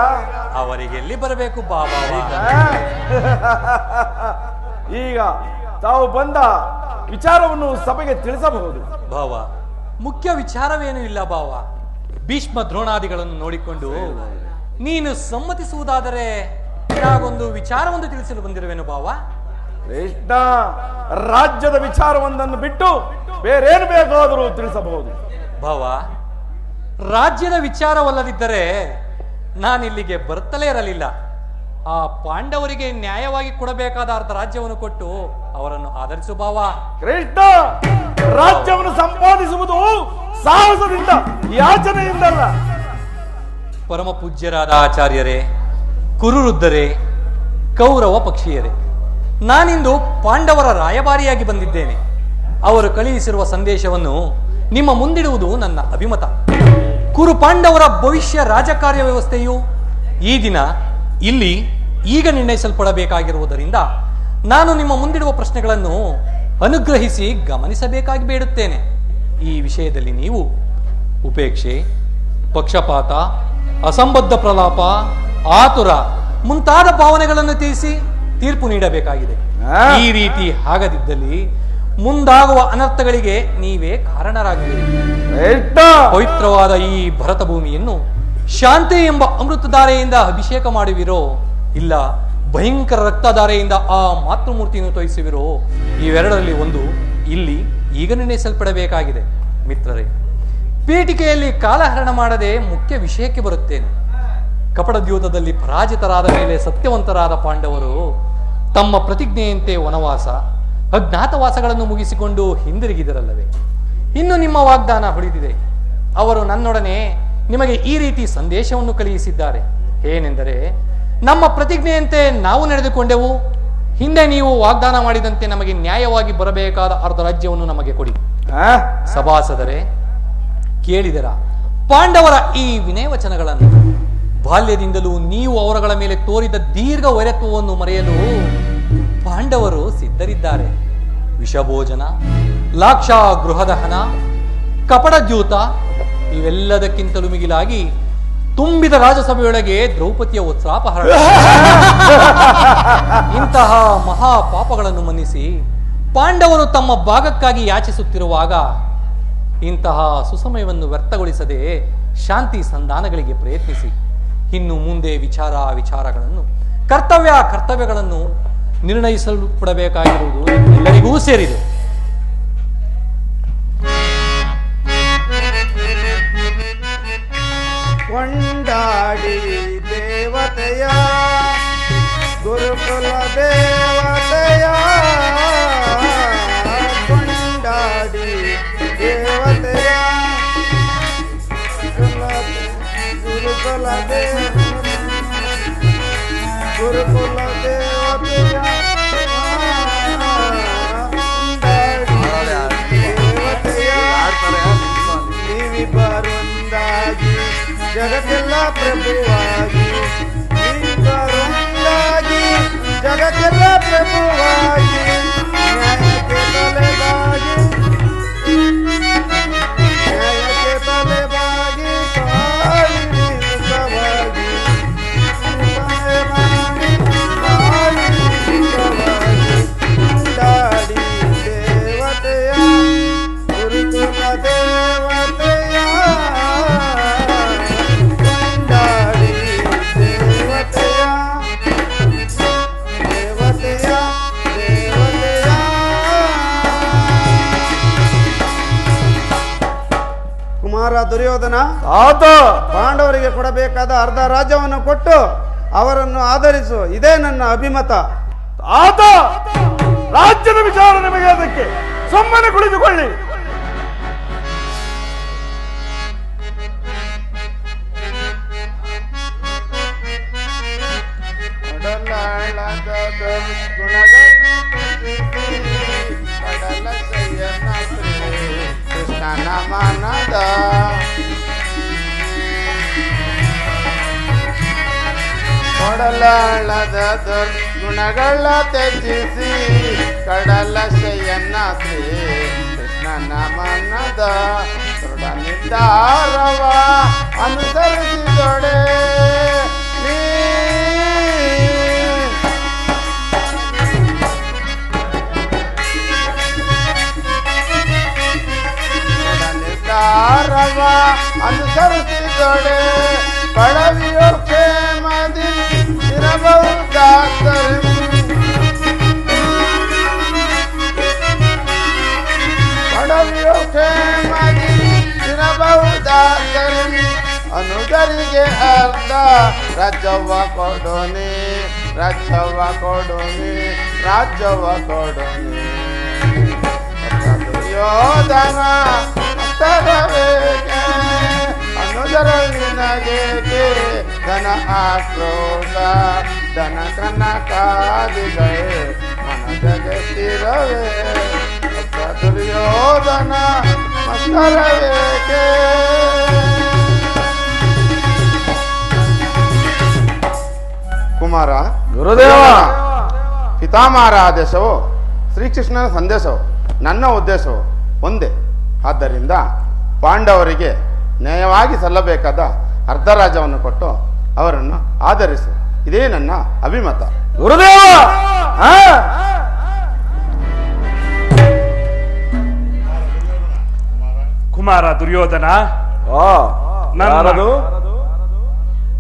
ಅವರಿಗೆ ಎಲ್ಲಿ ಬರಬೇಕು ಭಾವ? ಈಗ ತಾವು ಬಂದ ವಿಚಾರವನ್ನು ಸಭೆಗೆ ತಿಳಿಸಬಹುದು. ಭಾವ, ಮುಖ್ಯ ವಿಚಾರವೇನೂ ಇಲ್ಲ ಭಾವ. ಭೀಷ್ಮ ದ್ರೋಣಾದಿಗಳನ್ನು ನೋಡಿಕೊಂಡು ನೀನು ಸಮ್ಮತಿಸುವುದಾದರೆ ನಾಗೊಂದು ವಿಚಾರವೊಂದು ತಿಳಿಸಲು ಬಂದಿರುವೆನು ಭಾವ. ಕೃಷ್ಣ, ರಾಜ್ಯದ ವಿಚಾರವೊಂದನ್ನು ಬಿಟ್ಟು ಬೇರೇನು ಬೇಕಾದರೂ ತಿಳಿಸಬಹುದು. ಭಾವ, ರಾಜ್ಯದ ವಿಚಾರವಲ್ಲದಿದ್ದರೆ ನಾನಿಲ್ಲಿಗೆ ಬರುತ್ತಲೇ ಇರಲಿಲ್ಲ. ಆ ಪಾಂಡವರಿಗೆ ನ್ಯಾಯವಾಗಿ ಕೊಡಬೇಕಾದ ಅರ್ಧ ರಾಜ್ಯವನ್ನು ಕೊಟ್ಟು ಅವರನ್ನು ಆಧರಿಸು ಭಾವ. ಕೃಷ್ಣ, ರಾಜ್ಯವನ್ನು ಸಂಪಾದಿಸುವುದು ಸಾಹಸದಿಂದ, ಯಾಚನೆಯಿಂದಲ್ಲ. ಪರಮ ಪೂಜ್ಯರಾದ ಆಚಾರ್ಯರೇ, ಕುರುವೃದ್ಧರೇ, ಕೌರವ ಪಕ್ಷೀಯರೇ, ನಾನಿಂದು ಪಾಂಡವರ ರಾಯಭಾರಿಯಾಗಿ ಬಂದಿದ್ದೇನೆ. ಅವರು ಕಳುಹಿಸಿರುವ ಸಂದೇಶವನ್ನು ನಿಮ್ಮ ಮುಂದಿಡುವುದು ನನ್ನ ಅಭಿಮತ. ಕುರು ಪಾಂಡವರ ಭವಿಷ್ಯ ರಾಜಕಾರ್ಯ ವ್ಯವಸ್ಥೆಯು ಈ ದಿನ ಇಲ್ಲಿ ಈಗ ನಿರ್ಣಯಿಸಲ್ಪಡಬೇಕಾಗಿರುವುದರಿಂದ ನಾನು ನಿಮ್ಮ ಮುಂದಿಡುವ ಪ್ರಶ್ನೆಗಳನ್ನು ಅನುಗ್ರಹಿಸಿ ಗಮನಿಸಬೇಕಾಗಿ ಬೇಡುತ್ತೇನೆ. ಈ ವಿಷಯದಲ್ಲಿ ನೀವು ಉಪೇಕ್ಷೆ, ಪಕ್ಷಪಾತ, ಅಸಂಬದ್ಧ ಪ್ರಲಾಪ, ಆತುರ ಮುಂತಾದ ಭಾವನೆಗಳನ್ನು ತಿಳಿಸಿ ತೀರ್ಪು ನೀಡಬೇಕಾಗಿದೆ. ಈ ರೀತಿ ಆಗದಿದ್ದಲ್ಲಿ ಮುಂದಾಗುವ ಅನರ್ಥಗಳಿಗೆ ನೀವೇ ಕಾರಣರಾಗುವಿರಿ. ಪವಿತ್ರವಾದ ಈ ಭರತ ಭೂಮಿಯನ್ನು ಶಾಂತಿ ಎಂಬ ಅಮೃತಧಾರೆಯಿಂದ ಅಭಿಷೇಕ ಮಾಡುವಿರೋ, ಇಲ್ಲ ಭಯಂಕರ ರಕ್ತಧಾರೆಯಿಂದ ಆ ಮಾತೃಮೂರ್ತಿಯನ್ನು ತೋರಿಸುವಿರೋ, ಇವೆರಡರಲ್ಲಿ ಒಂದು ಇಲ್ಲಿ ಈಗ ನಿರ್ಣಯಿಸಲ್ಪಡಬೇಕಾಗಿದೆ. ಮಿತ್ರರೇ, ಪೀಠಿಕೆಯಲ್ಲಿ ಕಾಲಹರಣ ಮಾಡದೆ ಮುಖ್ಯ ವಿಷಯಕ್ಕೆ ಬರುತ್ತೇನೆ. ಕಪಟದ್ಯೂತದಲ್ಲಿ ಪರಾಜಿತರಾದ ಮೇಲೆ ಸತ್ಯವಂತರಾದ ಪಾಂಡವರು ತಮ್ಮ ಪ್ರತಿಜ್ಞೆಯಂತೆ ವನವಾಸ, ಅಜ್ಞಾತವಾಸಗಳನ್ನು ಮುಗಿಸಿಕೊಂಡು ಹಿಂದಿರುಗಿದರಲ್ಲವೇ? ಇನ್ನು ನಿಮ್ಮ ವಾಗ್ದಾನ ಉಳಿದಿದೆ. ಅವರು ನನ್ನೊಡನೆ ನಿಮಗೆ ಈ ರೀತಿ ಸಂದೇಶವನ್ನು ಕಳುಹಿಸಿದ್ದಾರೆ. ಏನೆಂದರೆ, ನಮ್ಮ ಪ್ರತಿಜ್ಞೆಯಂತೆ ನಾವು ನಡೆದುಕೊಂಡೆವು. ಹಿಂದೆ ನೀವು ವಾಗ್ದಾನ ಮಾಡಿದಂತೆ ನಮಗೆ ನ್ಯಾಯವಾಗಿ ಬರಬೇಕಾದ ಅರ್ಧ ರಾಜ್ಯವನ್ನು ನಮಗೆ ಕೊಡಿ. ಸಭಾಸದರೇ, ಕೇಳಿದರ ಪಾಂಡವರ ಈ ವಿನಯ ವಚನಗಳನ್ನು? ಬಾಲ್ಯದಿಂದಲೂ ನೀವು ಅವರುಗಳ ಮೇಲೆ ತೋರಿದ ದೀರ್ಘ ವೈರತ್ವವನ್ನು ಮರೆಯಲು ಪಾಂಡವರು ಸಿದ್ಧರಿದ್ದಾರೆ. ವಿಷಭೋಜನ, ಲಾಕ್ಷಾ ಗೃಹದಹನ, ಕಪಟದ್ಯೂತ ಇವೆಲ್ಲದಕ್ಕಿಂತಲೂ ಮಿಗಿಲಾಗಿ ತುಂಬಿದ ರಾಜಸಭೆಯೊಳಗೆ ದ್ರೌಪದಿಯ ಉತ್ಸಾಪಹರಣ, ಇಂತಹ ಮಹಾ ಪಾಪಗಳನ್ನು ಮನ್ನಿಸಿ ಪಾಂಡವರು ತಮ್ಮ ಭಾಗಕ್ಕಾಗಿ ಯಾಚಿಸುತ್ತಿರುವಾಗ ಇಂತಹ ಸುಸಮಯವನ್ನು ವ್ಯರ್ಥಗೊಳಿಸದೆ ಶಾಂತಿ ಸಂಧಾನಗಳಿಗೆ ಪ್ರಯತ್ನಿಸಿ. ಇನ್ನು ಮುಂದೆ ವಿಚಾರಗಳನ್ನು, ಕರ್ತವ್ಯಗಳನ್ನು ನಿರ್ಣಯಿಸಲ್ಪಡಬೇಕಾಗಿರುವುದು ಎಲ್ಲರಿಗೂ ಸೇರಿದೆ. ಕೊಂಡಾಡಿ ದೇವತೆಯ ಗುರುಕುಲ ದೇವತೆಯ ಕೊಂಡಾಡಿ ದೇವತೆಯ ಗುರುಕುಲ ಗುರುಕುಲ ದೇವತೆಯ ನೀವಿಬ್ಬರೊಂದಾಗಿ ಜಗಕ್ಕೆಲ್ಲ ಪ್ರಭುವಾಗಿ ನೀವಿಬ್ಬರೊಂದಾಗಿ ಜಗಕ್ಕೆಲ್ಲ ಪ್ರಭುವಾಗಿ ನ್ಯಾಯಕ್ಕೆ ತಲೆಬಾಗಿ ನ್ಯಾಯಕ್ಕೆ ತಲೆಬಾಗಿ ಕಾಯಿರಿ ಮುಖವಾಗಿ ಕೊಂಡಾಡಿ ದೇವತೆಯ ಗುರುಕುಲ ದೇವತೆಯ ಕೊಂಡಾಡಿ ದೇವತೆಯ ದೇವತೆಯ ದೇವತೆಯ ಕುಮಾರ ದುರ್ಯೋಧನ ಆತ ಪಾಂಡವರಿಗೆ ಕೊಡಬೇಕಾದ ಅರ್ಧ ರಾಜ್ಯವನ್ನು ಕೊಟ್ಟು ಅವರನ್ನು ಆಧರಿಸು. ಇದೇ ನನ್ನ ಅಭಿಮತ. ಆತ ರಾಜ್ಯದ ವಿಚಾರ ನಿಮಗೆ ಅದಕ್ಕೆ ಸುಮ್ಮನೆ ಕುಳಿತುಕೊಳ್ಳಿ. ಕೃಷ್ಣನ ಮನದ ಕೊಡಲಾಳದ ದುರ್ಗುಣಗಳ ತ್ಯಜಿಸಿ ಕಡಲ ಶಯನ ಶ್ರೀ ಕೃಷ್ಣನ ಮನದ ದೃಢ ನಿರ್ಧಾರವ ಅನುಸರಿಸಿದೊಡೆ ನಿರ್ಧಾರವ ಅನುಸರಿಸಿದೊಡೆ ಪಳವಿಯೋ ಕ್ಷೇಮದಿ ಇರಬಹುದಾದರೆ ಪಡವಿಯೋ ಕ್ಷೇಮದಿ ಇರಬಹುದಾದರೆ ಅನುಜರಿಗೆ ಅರ್ಧ ರಾಜ್ಯವ ಕೊಡೋನಿ ರಾಜ್ಯವ ಕೊಡೋನಿ ರಾಜ್ಯವ ಕೊಡೋನಿ ದುರ್ಯೋಧನ ತರಬೇಕೆ ಅನುಜರಲ್ಲಿ ನಗೆಗೆ ಧನ ಆಕ್ರೋಶ ಧನ ಕನಕಾದಿಗಳೇ ಮನ ಜಗತ್ತಿರವೇ ದುರ್ಯೋಧನ ಮಸ್ತರಬೇಕೆ ಕುಮಾರ ಗುರುದೇವ ಪಿತಾಮಹರ ಆದೇಶವು ಶ್ರೀಕೃಷ್ಣನ ಸಂದೇಶವು ನನ್ನ ಉದ್ದೇಶವು ಒಂದೇ. ಆದ್ದರಿಂದ ಪಾಂಡವರಿಗೆ ನ್ಯಾಯವಾಗಿ ಸಲ್ಲಬೇಕಾದ ಅರ್ಧ ರಾಜ್ಯವನ್ನು ಕೊಟ್ಟು ಅವರನ್ನು ಆಧರಿಸು. ಇದೇ ನನ್ನ ಅಭಿಮತ. ಗುರುದೇವ ಕುಮಾರ ದುರ್ಯೋಧನ, ನಾನದು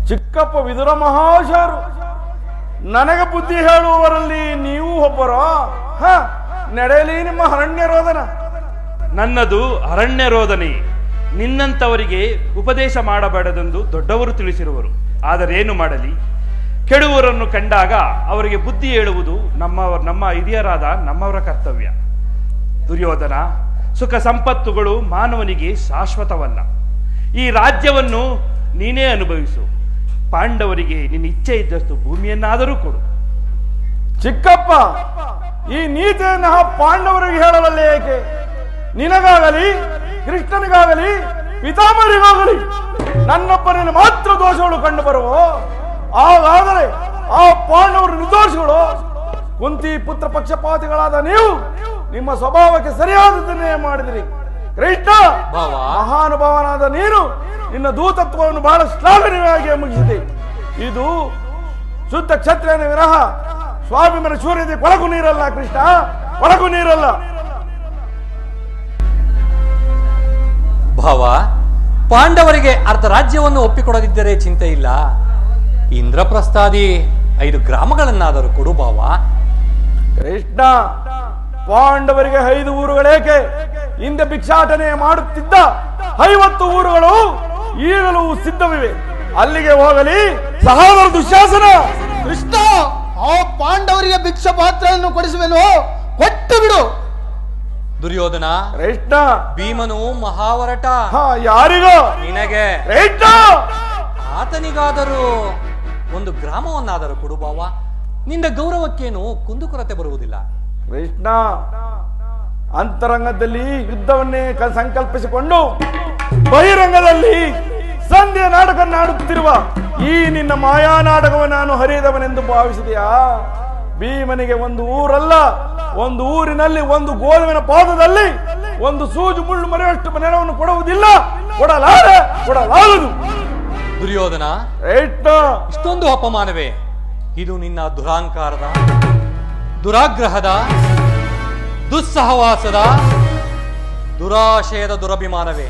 ಚಿಕ್ಕಪ್ಪ ವಿದುರ ಮಹಾಶಯರು. ನನಗೆ ಬುದ್ಧಿ ಹೇಳುವವರಲ್ಲಿ ನೀವು ಒಬ್ಬರೋ? ನಡೆಯಲಿ ನಿಮ್ಮ ಅರಣ್ಯ ರೋದನ. ನನ್ನದು ಅರಣ್ಯ ರೋದನೆ. ನಿನ್ನಂತವರಿಗೆ ಉಪದೇಶ ಮಾಡಬೇಡದೆಂದು ದೊಡ್ಡವರು ತಿಳಿಸಿರುವರು. ಆದರೆ ಏನು ಮಾಡಲಿ, ಕೆಡುವರನ್ನು ಕಂಡಾಗ ಅವರಿಗೆ ಬುದ್ಧಿ ಹೇಳುವುದು ನಮ್ಮ ಹಿರಿಯರಾದ ನಮ್ಮವರ ಕರ್ತವ್ಯ. ದುರ್ಯೋಧನ, ಸುಖ ಸಂಪತ್ತುಗಳು ಮಾನವನಿಗೆ ಶಾಶ್ವತವಲ್ಲ. ಈ ರಾಜ್ಯವನ್ನು ನೀನೇ ಅನುಭವಿಸು. ಪಾಂಡವರಿಗೆ ನಿನ್ನ ಇಚ್ಛೆ ಇದ್ದಷ್ಟು ಭೂಮಿಯನ್ನಾದರೂ ಕೊಡು. ಚಿಕ್ಕಪ್ಪ, ಈ ನೀತಿಯನ್ನು ಪಾಂಡವರಿಗೆ ಹೇಳವಲ್ಲೇ ಏಕೆ? ನಿನಗಾಗಲಿ, ಕೃಷ್ಣನಿಗಾಗಲಿ, ಪಿತಾಮಹರಿಗಾಗಲಿ ನನ್ನೊಬ್ಬರಲ್ಲಿ ಮಾತ್ರ ದೋಷಗಳು ಕಂಡು ಬರುವೋ? ಹಾಗಾದರೆ ಆ ಪಾಂಡವರು ನಿರ್ದೋಷಗಳು. ಕುಂತಿ ಪುತ್ರ ಪಕ್ಷಪಾತಿಗಳಾದ ನೀವು ನಿಮ್ಮ ಸ್ವಭಾವಕ್ಕೆ ಸರಿಯಾದದನ್ನೇ ಮಾಡಿದಿರಿ. ಕೃಷ್ಣ, ಮಹಾನುಭಾವನಾದ ನೀನು ನಿನ್ನ ದೂತತ್ವವನ್ನು ಬಹಳ ಶ್ಲಾಘನೀಯವಾಗಿ ಮುಗಿಸಿದೆ. ಇದು ಶುದ್ಧ ಕ್ಷತ್ರಿಯನ ವಿರಹ ಸ್ವಾಭಿಮಾನ ಶೂರ್ಯತೆ ಕೊಳಕು ನೀರಲ್ಲ ಕೃಷ್ಣ, ಕೊಳಕು ನೀರಲ್ಲ. ಭಾವ, ಪಾಂಡವರಿಗೆ ಅರ್ಧ ರಾಜ್ಯವನ್ನು ಒಪ್ಪಿಕೊಡದಿದ್ದರೆ ಚಿಂತೆ ಇಲ್ಲ. ಇಂದ್ರಪ್ರಸ್ಥಾದಿ 5 ಗ್ರಾಮಗಳನ್ನಾದರೂ ಕೊಡು ಭಾವ. ಕೃಷ್ಣ, ಪಾಂಡವರಿಗೆ 5 ಊರುಗಳೇಕೆ? ಹಿಂದೆ ಭಿಕ್ಷಾಟನೆ ಮಾಡುತ್ತಿದ್ದ 50 ಊರುಗಳು ಈಗಲೂ ಸಿದ್ಧವಿವೆ. ಅಲ್ಲಿಗೆ ಹೋಗಲಿ ಸಹೋದರ ದುಶ್ಯಾಸನ. ಕೃಷ್ಣ, ಆ ಪಾಂಡವರಿಗೆ ಭಿಕ್ಷಾ ಪಾತ್ರೆಯನ್ನು ಕೊಡಿಸುವೆನು, ಕೊಟ್ಟು ಬಿಡು. ದುರ್ಯೋಧನ, ಕೃಷ್ಣ, ಭೀಮನು ಮಹಾವರಟ. ಯಾರಿಗೋ? ನಿನಗೆ. ಕೃಷ್ಣ, ಆತನಿಗಾದರೂ ಒಂದು ಗ್ರಾಮವನ್ನಾದರೂ ಕೊಡು ಬಾವ. ನಿನ್ನ ಗೌರವಕ್ಕೇನು ಕುಂದುಕೊರತೆ ಬರುವುದಿಲ್ಲ. ಕೃಷ್ಣ, ಅಂತರಂಗದಲ್ಲಿ ಯುದ್ಧವನ್ನೇ ಸಂಕಲ್ಪಿಸಿಕೊಂಡು ಬಹಿರಂಗದಲ್ಲಿ ಸಂಧ್ಯಾ ನಾಟಕನ್ನಾಡುತ್ತಿರುವ ಈ ನಿನ್ನ ಮಾಯಾ ನಾಟಕವನ್ನು ನಾನು ಹರಿಯದವನೆಂದು ಭಾವಿಸಿದೆಯಾ? ಭೀಮನಿಗೆ ಒಂದು ಊರಲ್ಲ, ಒಂದು ಊರಿನಲ್ಲಿ ಒಂದು ಗೋಧುವಿನ ಪಾದದಲ್ಲಿ ಒಂದು ಸೂಜು ಮುಳ್ಳು ಮರೆಯಷ್ಟು ನೆರವನ್ನು ಕೊಡುವುದಿಲ್ಲ, ಕೊಡಲಾಗದು. ದುರ್ಯೋಧನ, ಇಷ್ಟೊಂದು ಅಪಮಾನವೇ? ಇದು ನಿನ್ನ ದುರಾಂಕಾರದ, ದುರಾಗ್ರಹದ, ದುಸ್ಸಹವಾಸದ, ದುರಾಶಯದ ದುರಭಿಮಾನವೇ?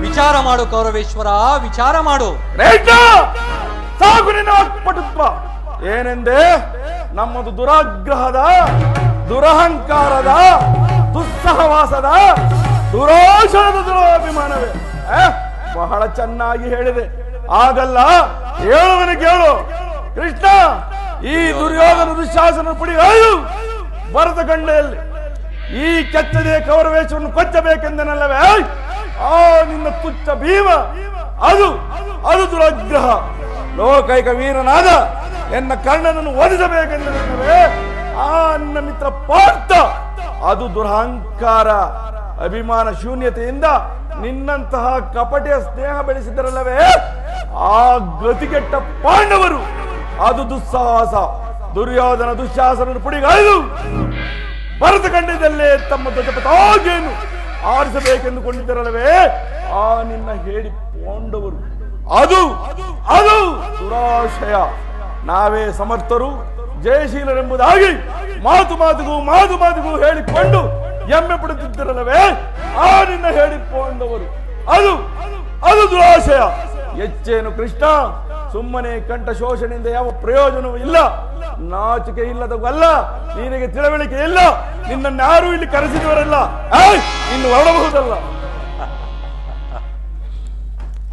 ವಿಚಾರ ಮಾಡು ಕೌರವೇಶ್ವರ, ವಿಚಾರ ಮಾಡು. ಸಾಕು ನಿನ್ನ ಪಟುತ್ವ. ಏನೆಂದೇ? ನಮ್ಮದು ದುರಾಗ್ರಹದ, ದುರಹಂಕಾರದ, ದುಸ್ಸಹವಾಸದ, ದುರಾಶಯದ ದುರಭಿಮಾನವೇ? ಬಹಳ ಚೆನ್ನಾಗಿ ಹೇಳಿದೆ. ಆಗಲ್ಲ, ಹೇಳುವನು ಕೇಳು. ಕೃಷ್ಣ, ಈ ದುರ್ಯೋಧನ ದುಶ್ಯಾಸನ ಪುಡಿಗಳು ಭರತ ಗಂಡೆಯಲ್ಲಿ ಈ ಕೆಚ್ಚದೆ ಕೌರವೇಶವನ್ನು ಕೊಚ್ಚಬೇಕೆಂದನಲ್ಲವೇ? ಆ ನಿನ್ನ ತುಚ್ಛ ಭೀಮ, ಅದು ದುರಾಗ್ರಹ. ಲೋಕೈಕ ವೀರನಾದ ಎನ್ನ ಕರ್ಣನನ್ನು ವಧಿಸಬೇಕೆಂದನಲ್ಲವೇ? ಆ ನಿನ್ನ ಮಿತ್ರ ಪಾರ್ಥ, ಅದು ದುರಹಂಕಾರ. ಅಭಿಮಾನ ಶೂನ್ಯತೆಯಿಂದ ನಿನ್ನಂತಹ ಕಪಟಿಯ ಸ್ನೇಹ ಬೆಳೆಸಿದರಲ್ಲವೇ ಆ ಗತಿಗೆಟ್ಟ ಪಾಂಡವರು, ಅದು ದುಸ್ಸಾಹಸ. ದುರ್ಯೋಧನ ದುಶ್ಯಾಸನ ಪುಡಿಗಳು ಭರತ ಖಂಡದಲ್ಲೇ ತಮ್ಮ ಧ್ವಜಪತಾಕೆಯನ್ನು ಆರಿಸಬೇಕೆಂದುಕೊಂಡಿದ್ದರಲ್ಲವೇ ಆ ನಿನ್ನ ಹೇಳಿ ಪಾಂಡವರು, ಅದು ದುರಾಶಯ. ನಾವೇ ಸಮರ್ಥರು, ಜಯಶೀಲರೆಂಬುದಾಗಿ ಮಾತು ಮಾತಿಗೂ ಹೇಳಿಕೊಂಡು ಹೆಮ್ಮೆ ಪಡುತ್ತಿದ್ದರಲ್ಲವೇ ಆ ನಿನ್ನ ಹೇಳಿ ಪಾಂಡವರು, ಅದು ದುರಾಶಯ. ಹೆಚ್ಚೇನು ಕೃಷ್ಣ, ಸುಮ್ಮನೆ ಕಂಠ ಶೋಷಣೆಯಿಂದ ಯಾವ ಪ್ರಯೋಜನವೂ ಇಲ್ಲ. ನಾಚಿಕೆ ಇಲ್ಲದವಲ್ಲ, ನಿನಗೆ ತಿಳುವಳಿಕೆ ಇಲ್ಲ. ನಿನ್ನನ್ನು ಯಾರು ಇಲ್ಲಿ ಕರೆಸಿದವರಲ್ಲ, ಇನ್ನು ಹೊರಡಬಹುದಲ್ಲ.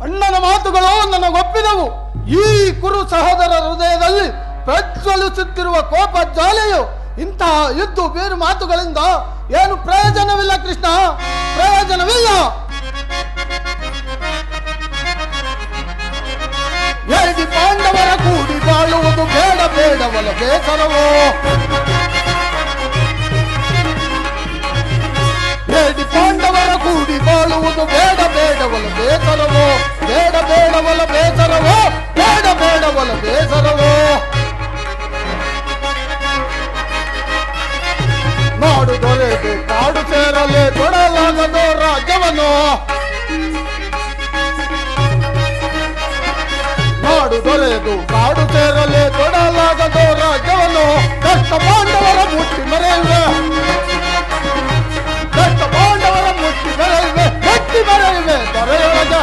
ಅಣ್ಣನ ಮಾತುಗಳು ನನಗೊಪ್ಪಿದವು. ಈ ಕುರು ಸಹೋದರ ಹೃದಯದಲ್ಲಿ ಪ್ರಜ್ವಲಿಸುತ್ತಿರುವ ಕೋಪ ಜ್ವಾಲೆಯು ಇಂತಹ ಯುದ್ಧ ಬೇರು ಮಾತುಗಳಿಂದ ಏನು ಪ್ರಯೋಜನವಿಲ್ಲ ಕೃಷ್ಣ, ಪ್ರಯೋಜನವಿಲ್ಲ. ಏಡಿ ಪಾಂಡವರ ಕೂಡಿ ಬಾಳುವುದು ಬೇಡವಲ ಬೇಸರವೋ? ಏಡಿ ಪಾಂಡವರ ಕೂಡಿ ಬಾಳುವುದು ಬೇಡವಲ ಬೇಸರವೋ? ಬೇಡವಲ ಬೇಸರವೋ? ಬೇಡವಲ ಬೇಸರವೋ? ನಾಡು ದೊರೆದು ಕಾಡು ಸೇರಲೆ ಕೊಡಲಾಗದೋ ರಾಜ್ಯವನ್ನು. ನಾಡು ದೊರೆದು ಕಾಡು ಸೇರಲೆ ಕೊಡಲಾಗದೋ ರಾಜ್ಯವನ್ನು. ಕಷ್ಟ ಪಾಂಡವರ ಮುಟ್ಟಿ ಮೆರೆಯುವೆ, ಕಷ್ಟ ಪಾಂಡವರ ಮುಟ್ಟಿ ಮೆರೆಯುವೆ, ಎತ್ತಿ ಮೆರೆಯುವೆ ದೊರೆಯೊಳಗೆ,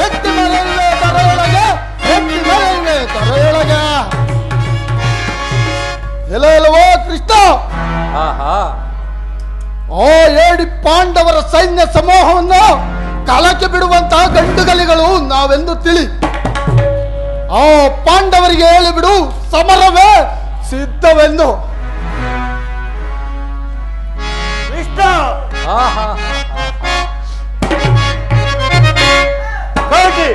ಎತ್ತಿ ಮೆರೆಯುವೆ ದೊರೆಯೊಳಗೆ, ಎತ್ತಿ ಮೆರೆಯುವೆ ದೊರೆಯೊಳಗೆ. ಎಲ್ಲವೋ ಕೃಷ್ಣ, ಓ ಏಡಿ ಪಾಂಡವರ ಸೈನ್ಯ ಸಮೂಹವನ್ನು ಕಳಚಿ ಬಿಡುವಂತಹ ಗಂಡುಗಲಿಗಳು ನಾವೆಂದು ತಿಳಿ. ಆ ಪಾಂಡವರಿಗೆ ಹೇಳಿಬಿಡು, ಸಮರವೇ ಸಿದ್ಧವೆಂದು. ಕೃಷ್ಣ, ಗಡಿ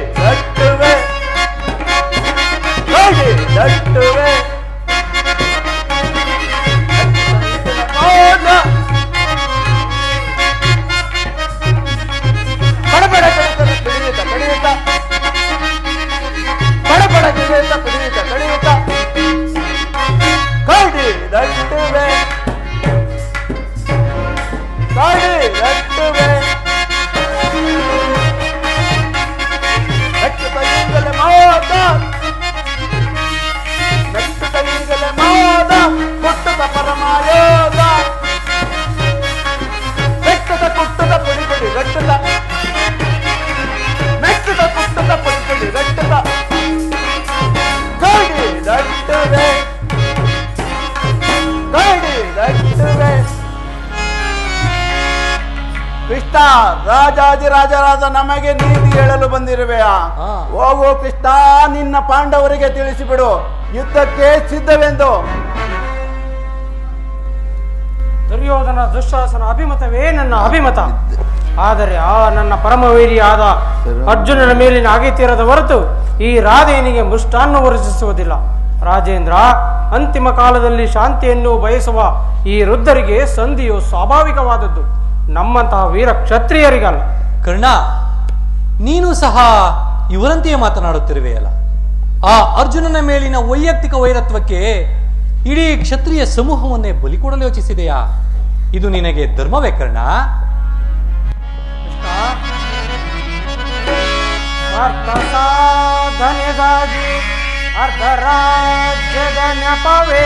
ಕೃಷ್ಣ, ರಾಜಾದಿರಾಜರಾದ ನಮಗೆ ನೀತಿ ಹೇಳಲು ಬಂದಿರುವೆಯಾ? ಹೋಗು ಕೃಷ್ಣ, ನಿನ್ನ ಪಾಂಡವರಿಗೆ ತಿಳಿಸಿಬಿಡು, ಯುದ್ಧಕ್ಕೆ ಸಿದ್ಧವೆಂದು. ದುರ್ಯೋಧನ ದುಶ್ಯಾಸನ ಅಭಿಮತವೇ ನನ್ನ ಅಭಿಮತ. ಆದರೆ ಆ ನನ್ನ ಪರಮವೀರಿಯಾದ ಅರ್ಜುನನ ಮೇಲಿನ ಆಗೈತೀರದ ಹೊರತು ಈ ರಾಧೆಯನಿಗೆ ಮುಷ್ಟಾನ್ನು ವರ್ಜಿಸುವುದಿಲ್ಲ. ರಾಜೇಂದ್ರ, ಅಂತಿಮ ಕಾಲದಲ್ಲಿ ಶಾಂತಿಯನ್ನು ಬಯಸುವ ಈ ವೃದ್ಧರಿಗೆ ಸಂಧಿಯು ಸ್ವಾಭಾವಿಕವಾದದ್ದು, ನಮ್ಮಂತಹ ವೀರ ಕ್ಷತ್ರಿಯರಿಗಲ್ಲ. ಕರ್ಣ, ನೀನು ಸಹ ಇವರಂತೆಯೇ ಮಾತನಾಡುತ್ತಿರುವೆಯಲ್ಲ. ಆ ಅರ್ಜುನನ ಮೇಲಿನ ವೈಯಕ್ತಿಕ ವೈರತ್ವಕ್ಕೆ ಇಡೀ ಕ್ಷತ್ರಿಯ ಸಮೂಹವನ್ನೇ ಬಲಿ ಕೊಡಲು ಯೋಚಿಸಿದೆಯಾ? ಇದು ನಿನಗೆ ಧರ್ಮವೇ ಕರ್ಣ? ಸಾಧನೆಗಾಗಿ ಅರ್ಧ ರಾಜ್ಯದ ನೆಪವೇ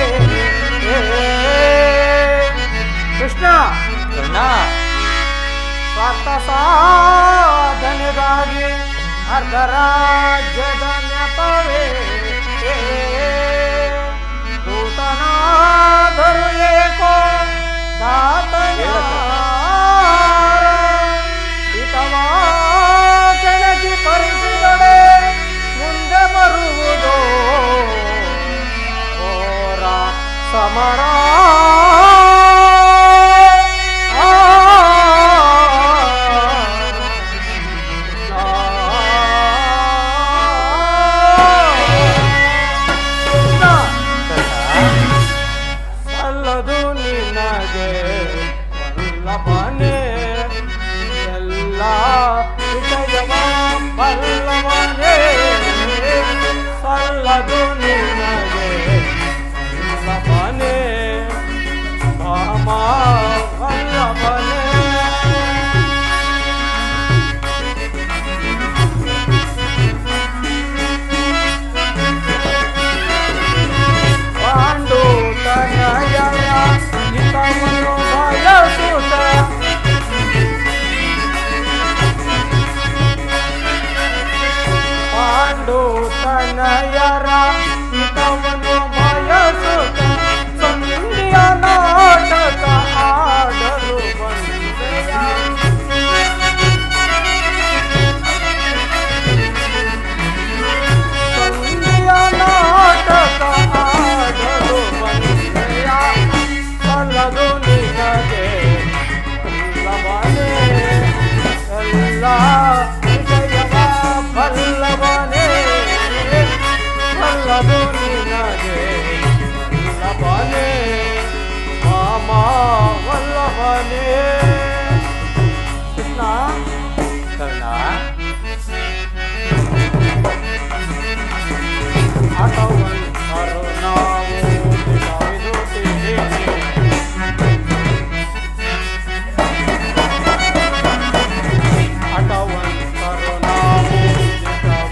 ಕೃಷ್ಣ. ಕರ್ಣ, ಸ್ವಾರ್ಥ ಸಾಧನೆಗಾಗಿ ಅರ್ಧ ರಾಜ್ಯದ ನೆಪವೇ ದೂತನಾದರೂ ಏಕೋ ಹಿತವಾ ಕೆಣಕಿ ಪರಿಸಿದಡೆ ಮುಂದೆ ಬರುವುದೋ ಓರ ಸಮರ. ಅಲ್ಲದು ನಿನಗೆ ವಲ್ಲಭನೇ ಎಲ್ಲ ವಿಷಯವ ಬಲ್ಲವನೇ, ಸಲ್ಲದು ನಿನಗೆ ವಲ್ಲಭನೇ ರಾಮ ವಲ್ಲಭನೇ. ಪಾಂಡು ತನಯ ಹಿತವನ್ನು ಬಯಸುತ್ತ ಪಾಂಡು ತನಯರ ಹಿತವನ್ನು ಬಯಸುತ್ತ ಸಂಧಿಯ ನಾಟಕ ಆಡಲು ಬಂದೆಯ. ಸಂಧಿಯ ನಾಟಕ ಆಡಲು ಬಂದೆಯ, ಸಲ್ಲದು ನಿನಗೆ ವಲ್ಲಭನೇ ಎಲ್ಲ ವಿಷಯವ ಬಲ್ಲವನೇ, ಸಲ್ಲದು ನಿನಗೆ ವಲ್ಲಭನೇ ಮಾಮ ವಲ್ಲಭನೇ. ಕೃಷ್ಣ, ಕರ್ಣ, ಆಟವಂತರು ನಾವು ದಿಟವಿದುತ್ತೇವೆ. ಆಟವಂತರು ನಾವು ದಿಟವಿದುತ್ತೇವೆ.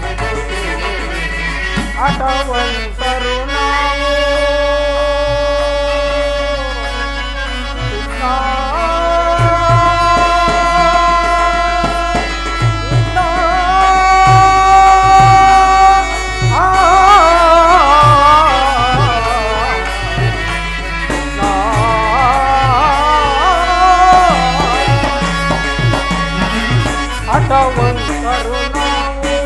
ಆಟವಂತರು ನಾವು ಆಟವಂತರು ನಾವು ದಿಟವಿದುತ್ತೇವೆ.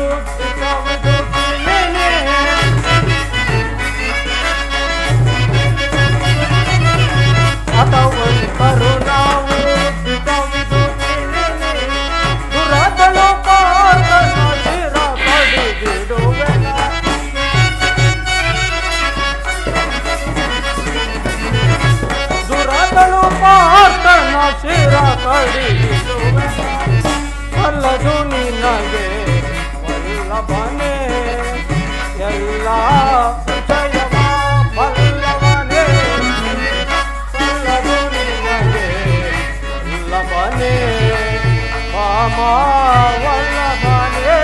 ಆಟವಂತರು ನಾವು ದಿಟವಿದುತ್ತೇವೆ. ದುರದಳು ಪಾದನ ಶಿರ ಕಡಿದಿಡುವೆನ. ದುರದಳು ಪಾದನ ಶಿರ ಕಡಿದಿಡುವೆನ, ಸಲ್ಲದು ನಿನಗೆ ವಲ್ಲಭನೇ ಎಲ್ಲ ವಿಷಯವ ಬಲ್ಲವನೇ, ಸಲ್ಲದು ನಿನಗೆ ವಲ್ಲಭನೇ ಮಾಮ ವಲ್ಲಭನೇ.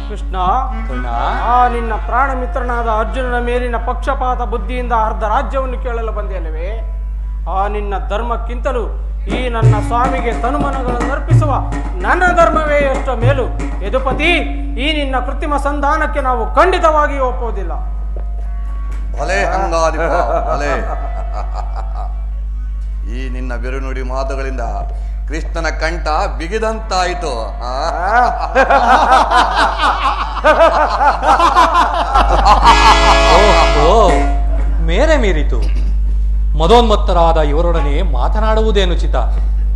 ಕೃಷ್ಣ, ಆ ನಿನ್ನ ಪ್ರಾಣ ಮಿತ್ರನಾದ ಅರ್ಜುನನ ಮೇಲಿನ ಪಕ್ಷಪಾತ ಬುದ್ಧಿಯಿಂದ ಅರ್ಧ ರಾಜ್ಯವನ್ನು ಕೇಳಲು ಬಂದೆಯಲ್ಲವೇ? ಆ ನಿನ್ನ ಧರ್ಮಕ್ಕಿಂತಲೂ ಈ ನನ್ನ ಸ್ವಾಮಿಗೆ ತನುಮನಗಳನ್ನು ಅರ್ಪಿಸುವ ನನ್ನ ಧರ್ಮವೇ ಎಷ್ಟೋ ಮೇಲು. ಯದುಪತಿ, ಈ ನಿನ್ನ ಕೃತ್ರಿಮ ಸಂಧಾನಕ್ಕೆ ನಾವು ಖಂಡಿತವಾಗಿಯೂ ಒಪ್ಪುವುದಿಲ್ಲ. ಭಲೆ ಹಂಗಾದಿಪ ಭಲೆ. ಈ ನಿನ್ನ ಬಿರುನುಡಿ ಮಾತುಗಳಿಂದ ಕೃಷ್ಣನ ಕಂಠ ಬಿಗಿದಂತಾಯಿತು. ಮೇರೆ ಮೀರಿತು. ಮದೋನ್ಮತ್ತರಾದ ಇವರೊಡನೆ ಮಾತನಾಡುವುದೇನುಚಿತ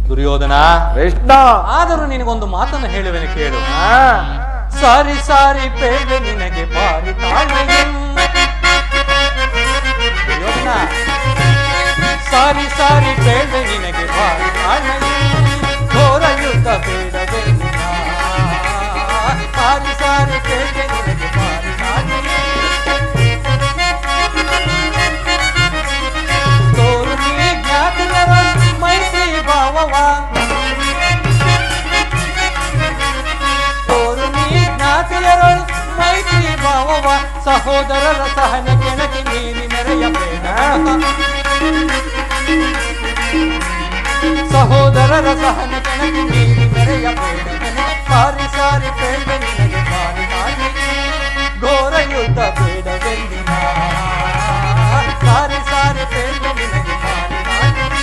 ದುರ್ಯೋಧನ. ಕೃಷ್ಣ, ಆದರೂ ನಿನಗೊಂದು ಮಾತನ್ನು ಹೇಳುವೆನು ಕೇಳು. ಸಾರಿ ಸಾರಿ ಬೇಡ ನಿನಗೆ ಬಾರಿ ತಾಳ್ಮೆಯೇ ದುರ್ಯೋಧನ. ಸಾರಿ ಸಾರಿ ಬೇಡ ನಿನಗೆ ಬಾರಿ ತಾಳ್ಮೆಯೇ ಘೋರ ಯುದ್ಧ ಬೇಡವೇ. ಸಾರಿ ಸಾರಿ ಬೇಡ ನಿನಗೆ ಬಾರಿ ತಾಳ್ಮೆಯೇ ತೋರು ನೀ ಜ್ಞಾತಿಯರ ಮೈತ್ರಿ ಭಾವವ. ತೋರು ನೀ ಜ್ಞಾತಿಯರಳು ಮೈತ್ರಿ ಭಾವವ. ಸಹೋದರರ ಸಹನೆ ಕೆಣಕಿ ಮೀರಿ ಮೆರೆಯಬೇಡ. ಸಹೋದರರ ಸಹನೆ ಕೆಣಕಿ ಮೀರಿ ಮೆರೆಯಬೇಡ. ಸಾರಿ ಸಾರಿ ಬೇಡ ನಿನಗೆ ಬಾರಿ ತಾಳ್ಮೆಯೇ ಘೋರ ಯುದ್ಧ ಬೇಡವೆಂದಿನ. ಸಾರಿ ಸಾರಿ ಬೇಡ ನಿನಗೆ ಬಾರಿ ತಾಳ್ಮೆಯೇ.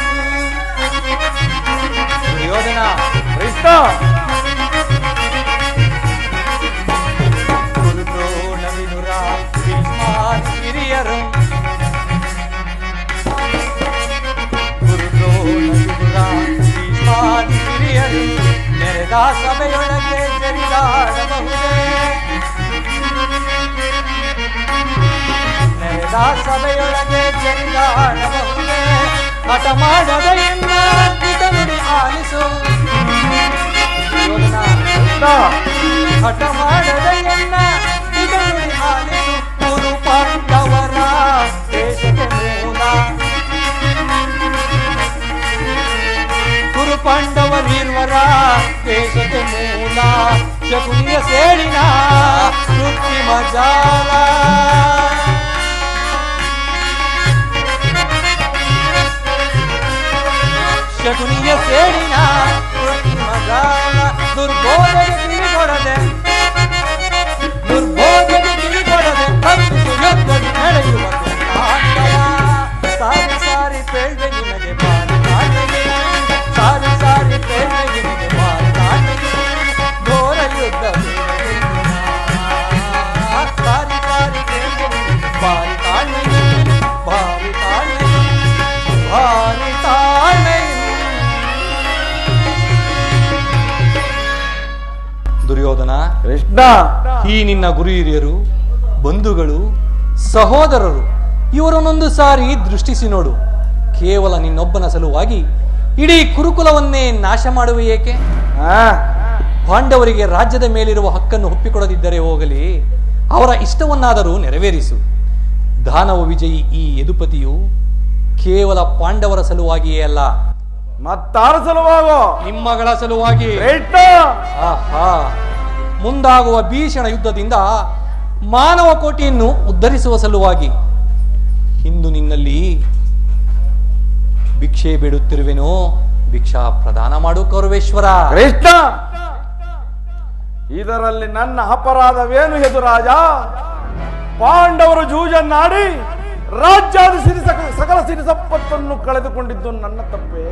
ದುರ್ಯೋಧನ. ಕೃಷ್ಣ, ಗುರುದ್ರೋಣ ವಿದುರ ಭೀಷ್ಮಾದಿ ಹಿರಿಯರು. ಗುರುದ್ರೋಣ ವಿದುರ ಭೀಷ್ಮಾದಿ ಹಿರಿಯರು ನೆರೆದ ಸಭೆಯೊಳಗೆ ಜರಿದಾಡಬಹುದೇ. ನೆರೆದ ಸಭೆಯೊಳಗೆ ಜರಿದಾಡಬಹುದೇ. ಹಠ ಮಾಡದ ಎನ್ನ ನುಡಿ ಆಲಿಸು. ಹಠ ಮಾಡದ ಎನ್ನ ನುಡಿ ಆಲಿಸು. ಗುರು ಪಾಂಡವರ ದೇಶಕ್ಕೆ ಮೂಲ. ಗುರು ಪಾಂಡವರಿರುವರ ದೇಶಕ್ಕೆ ಮೂಲ. ಶಕುನಿಯ ಸೇಡಿನ ಕೃತ್ರಿಮ ಜಾಲ. ಶಕುನಿಯ ಸೇಡಿನ ಕೃತ್ರಿಮ ಜಾಲ. ದುರ್ಬೋಧನೆ ಕಿವಿಗೊಡದೆ ದುರ್ಬೋಧನೆ ಕಿವಿಗೊಡದೆ ತಪ್ಪಿಸು ಯುದ್ಧದಲ್ಲಿ ನಡೆಯುವ ಪಾಂಡವ. ಸಾರಿ ಸಾರಿ ಬೇಡ ನಿನಗೆ ಬಾರಿ ತಾಳ್ಮೆಯೇ. ಸಾರಿ ಸಾರಿ ಬೇಡ ನಿನಗೆ ಬಾರಿ ತಾಳ್ಮೆಯೇ ಘೋರ ಯುದ್ಧ ಬೇಡವೆಂದಿನ. ಸಾರಿ ಸಾರಿ ಬೇಡ ನಿನಗೆ ಬಾರಿ ತಾಳ್ಮೆಯೇ ಬಾರಿ ತಾಳ್ಮೆಯೇ ಬಾರಿ ತಾಳ್ಮೆಯೇ. ದುರ್ಯೋಧನ. ಕೃಷ್ಣ, ಈ ನಿನ್ನ ಗುರು ಹಿರಿಯರು ಬಂಧುಗಳು ಸಹೋದರರು ಇವರನ್ನೊಂದು ಸಾರಿ ದೃಷ್ಟಿಸಿ ನೋಡು. ಕೇವಲ ನಿನ್ನೊಬ್ಬನ ಸಲುವಾಗಿ ಇಡೀ ಕುರುಕುಲವನ್ನೇ ನಾಶ ಮಾಡುವೆ ಏಕೆ? ಪಾಂಡವರಿಗೆ ರಾಜ್ಯದ ಮೇಲಿರುವ ಹಕ್ಕನ್ನು ಒಪ್ಪಿಕೊಡದಿದ್ದರೆ ಹೋಗಲಿ, ಅವರ ಇಷ್ಟವನ್ನಾದರೂ ನೆರವೇರಿಸು. ದಾನವ ವಿಜಯಿ ಈ ಯದುಪತಿಯು ಕೇವಲ ಪಾಂಡವರ ಸಲುವಾಗಿಯೇ ಅಲ್ಲ, ಮತ್ತಾರ ಸಲುವಾಗೋ ನಿಮ್ಮಗಳ ಸಲುವಾಗಿ. ಆಹಾ, ಮುಂದಾಗುವ ಭೀಷಣ ಯುದ್ಧದಿಂದ ಮಾನವ ಕೋಟಿಯನ್ನು ಉದ್ಧರಿಸುವ ಸಲುವಾಗಿ ಇಂದು ನಿನ್ನಲ್ಲಿ ಭಿಕ್ಷೆ ಬೇಡುತ್ತಿರುವೆನೋ. ಭಿಕ್ಷಾ ಪ್ರದಾನ ಮಾಡು ಕೌರವೇಶ್ವರ. ಕೃಷ್ಣ, ಇದರಲ್ಲಿ ನನ್ನ ಅಪರಾಧವೇನು ಯದುರಾಜ? ಪಾಂಡವರು ಜೂಜನ್ನಾಡಿ ರಾಜ್ಯಾದಿ ಸಕಲ ಸಿರಿ ಸಂಪತ್ತನ್ನು ಕಳೆದುಕೊಂಡಿದ್ದು ನನ್ನ ತಪ್ಪೇ.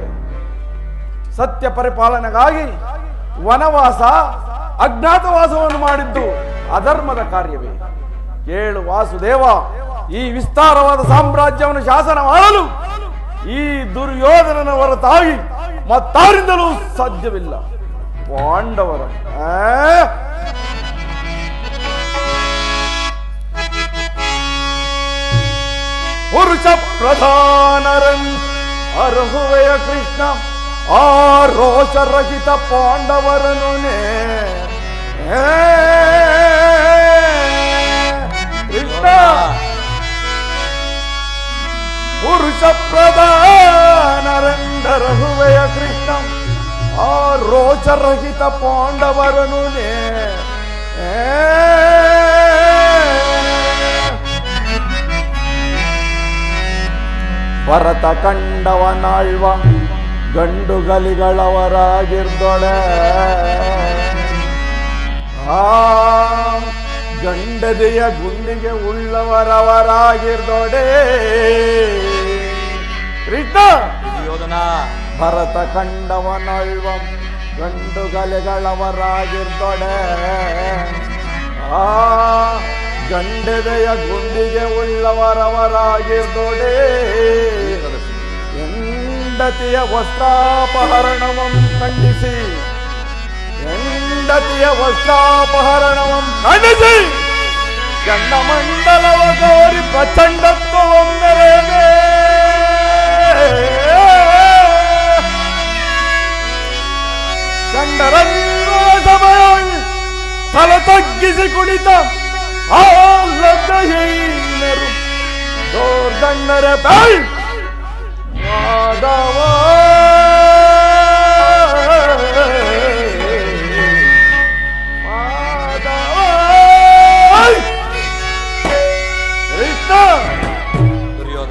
ಸತ್ಯ ಪರಿಪಾಲನೆಗಾಗಿ ವನವಾಸ ಅಜ್ಞಾತವಾಸವನ್ನು ಮಾಡಿದ್ದು ಅಧರ್ಮದ ಕಾರ್ಯವೇ? ಕೇಳು ವಾಸುದೇವ, ಈ ವಿಸ್ತಾರವಾದ ಸಾಮ್ರಾಜ್ಯವನ್ನು ಶಾಸನ ಮಾಡಲು ಈ ದುರ್ಯೋಧನನ ಹೊರತಾಗಿ ಮತ್ತಾರಿಂದಲೂ ಸಾಧ್ಯವಿಲ್ಲ. ಪಾಂಡವರ ಪುರುಷ ಪ್ರಧಾನರನ್ ಅರ್ಹುವೆಯ ಕೃಷ್ಣ, ಆ ರೋಷರಹಿತ ಪಾಂಡವರನು ಕೃಷ್ಣ. ಪುರುಷ ಪ್ರಧಾನರೆಂದರಹುವೆಯ ಕೃಷ್ಣ, ಆ ರೋಷರಹಿತ ಪಾಂಡವರನು ಭರತ ಕಂಡವನಾಳ್ವ ಗಂಡುಗಲಿಗಳವರಾಗಿರ್ದೊಡೆ. ಗಂಡದೆಯ ಗುಂಡಿಗೆ ಉಳ್ಳವರವರಾಗಿರ್ದೋಡೆ ಕೃಷ್ಣ ದುರ್ಯೋಧನ ಭರತ ಕಂಡವನಳ್ವಂ ಗಂಡು ಗಲೆಗಳವರಾಗಿರ್ದೊಡೆ ಆ ಗಂಡದೆಯ ಗುಂಡಿಗೆ ಉಳ್ಳವರವರಾಗಿರ್ದೊಡೆ ಹೆಂಡತಿಯ ವಸ್ತ್ರಾಪಹರಣವಂ ಖಂಡಿಸಿ ಹೆಂಡತಿಯ ವಸ್ತ್ರಾಪಹರಣವಂ ಖಂಡಿಸಿ ಚಂಡಮಂಡಲವ ಗೌರಿ ಪ್ರಚಂಡತ್ವವಂ ಮೆರೆದೆ ಚಂಡರನ್ನು ಸಮಯವನ್ನು ತಲ ತಗ್ಗಿಸಿ ಕುಳಿತ ಆ ಲಗ್ನಹೀನರು ದೋರ್ದಂಡರ ಬಾಯ್ ಮಾಧವ